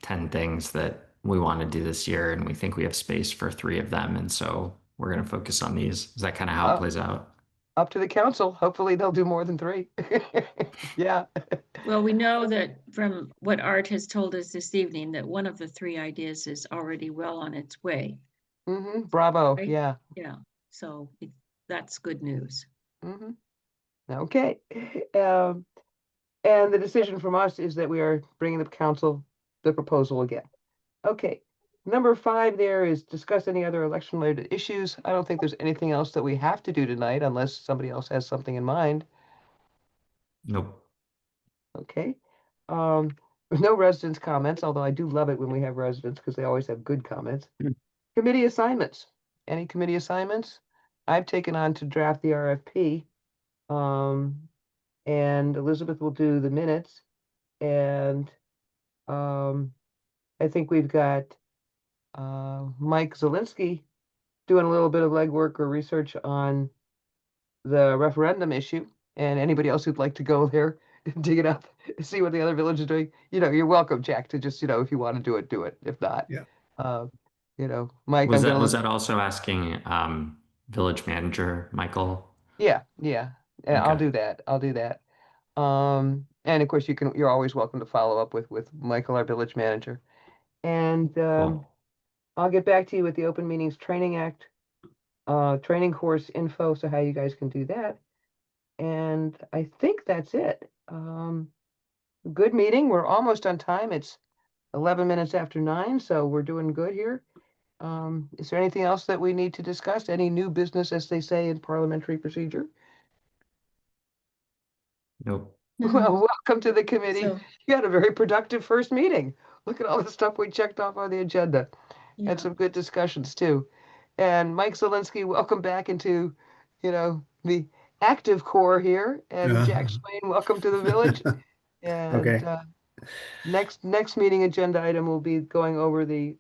10 things that we want to do this year, and we think we have space for 3 of them, and so we're going to focus on these. Is that kind of how it plays out? Up to the council. Hopefully they'll do more than 3. Yeah. Well, we know that from what Art has told us this evening, that one of the 3 ideas is already well on its way. Mm-hmm. Bravo. Right? Yeah. Yeah. So that's good news. Mm-hmm. Okay. And the decision from us is that we are bringing the council the proposal again. Okay. Number 5 there is discuss any other election related issues. I don't think there's anything else that we have to do tonight unless somebody else has something in mind. Nope. Okay. No residents' comments, although I do love it when we have residents because they always have good comments. Committee assignments. Any committee assignments? I've taken on to draft the RFP. And Elizabeth will do the minutes. And I think we've got Mike Zielinski doing a little bit of legwork or research on the referendum issue. And anybody else who'd like to go there, dig it up, see what the other village is doing, you're welcome, Jack, to just, if you want to do it, do it. If not, Yeah. Mike, Was I'm that gonna was look. that also asking village manager Michael? Yeah, yeah. I'll Okay. do that. I'll do that. And of course you're always welcome to follow up with Michael, our village manager. And Cool. I'll get back to you with the Open Meetings Training Act, training course info, so how you guys can do that. And I think that's it. Good meeting. We're almost on time. It's 11 minutes after 9, so we're doing good here. Is there anything else that we need to discuss? Any new business, as they say in parliamentary procedure? Nope. Well, welcome to the committee. So, You had a very productive first meeting. Look at all the stuff we checked off on the agenda. yeah. Had some good discussions too. And Mike Zielinski, welcome back into, the active core here. And Jack Swain, welcome to the village. And Okay. next meeting agenda item will be going over the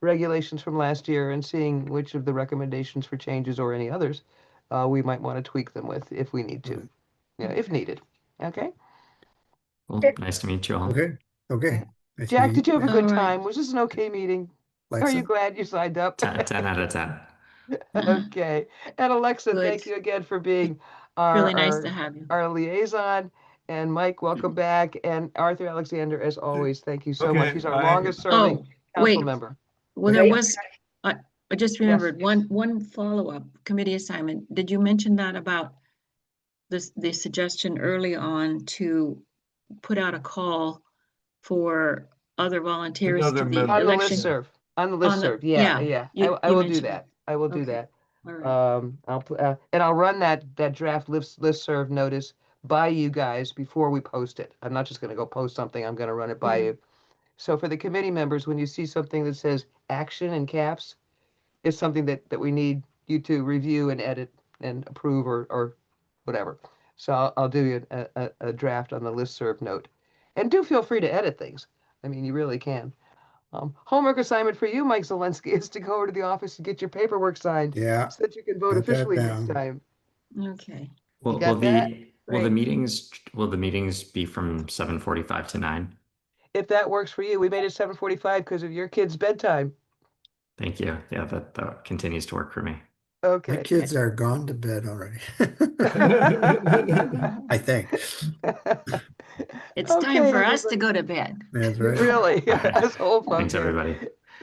regulations from last year and seeing which of the recommendations for changes or any others we might want to tweak them with if we need to. Yeah, if needed. Okay. Well, nice to meet you all. Okay. Okay. Nice to Jack, meet did you have a All good right. time? Was this an okay meeting? Are you Alexa. glad you signed up? 10 out of 10. Okay. And Alexa, Good. thank you again for being Really nice to our, have you. our liaison. And Mike, welcome back. And Arthur Alexander, as always, thank you so much. Okay, He's our bye. longest serving Oh, council wait. member. Well, there Wait. was, I just remembered one follow-up committee assignment. Did you mention that about the suggestion early on to put out a call for other volunteers Another to the member. On the election? listserv. On the On the- listserv. Yeah, yeah, yeah. I you will do mentioned that. I will do Okay. that. All right. I'll run that draft listserv notice by you guys before we post it. I'm not just gonna go post something, I'm gonna run it by Mhm. you. So for the committee members, when you see something that says action in caps, it's something that we need you to review and edit and approve or whatever. So I'll do you a draft on the listserv note. And do feel free to edit things. I mean, you really can. Homework assignment for you, Mike Zielinski, is to go over to the office and get your paperwork signed Yeah. so that you can vote Got that officially next down. time. Okay. Will, got will that? the Great. meetings be from 7:45 to 9? If that works for you, we made it 7:45 because of your kid's bedtime. Thank you. Yeah, that continues to work for me. My Okay. kids are gone to bed already. I think. It's time Okay, for us to everybody. go to bed. That's right. Really, Okay. as whole folks Thanks, here. everybody.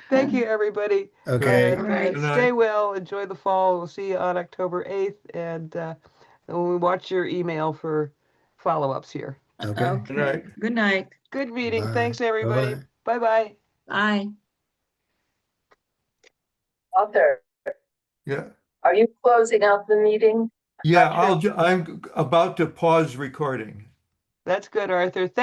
Thank you, everybody. Okay. And, All right. Good night. stay well. Enjoy the fall. We'll see you on October 8th. And we'll watch your email for follow-ups here. Okay. Okay. night. Good night. Good meeting. Bye. Thanks, everybody. Bye-bye. Bye-bye. Bye. Arthur, Yeah, are you closing out the meeting? yeah, Not sure. I'm about to pause recording. That's good, Arthur.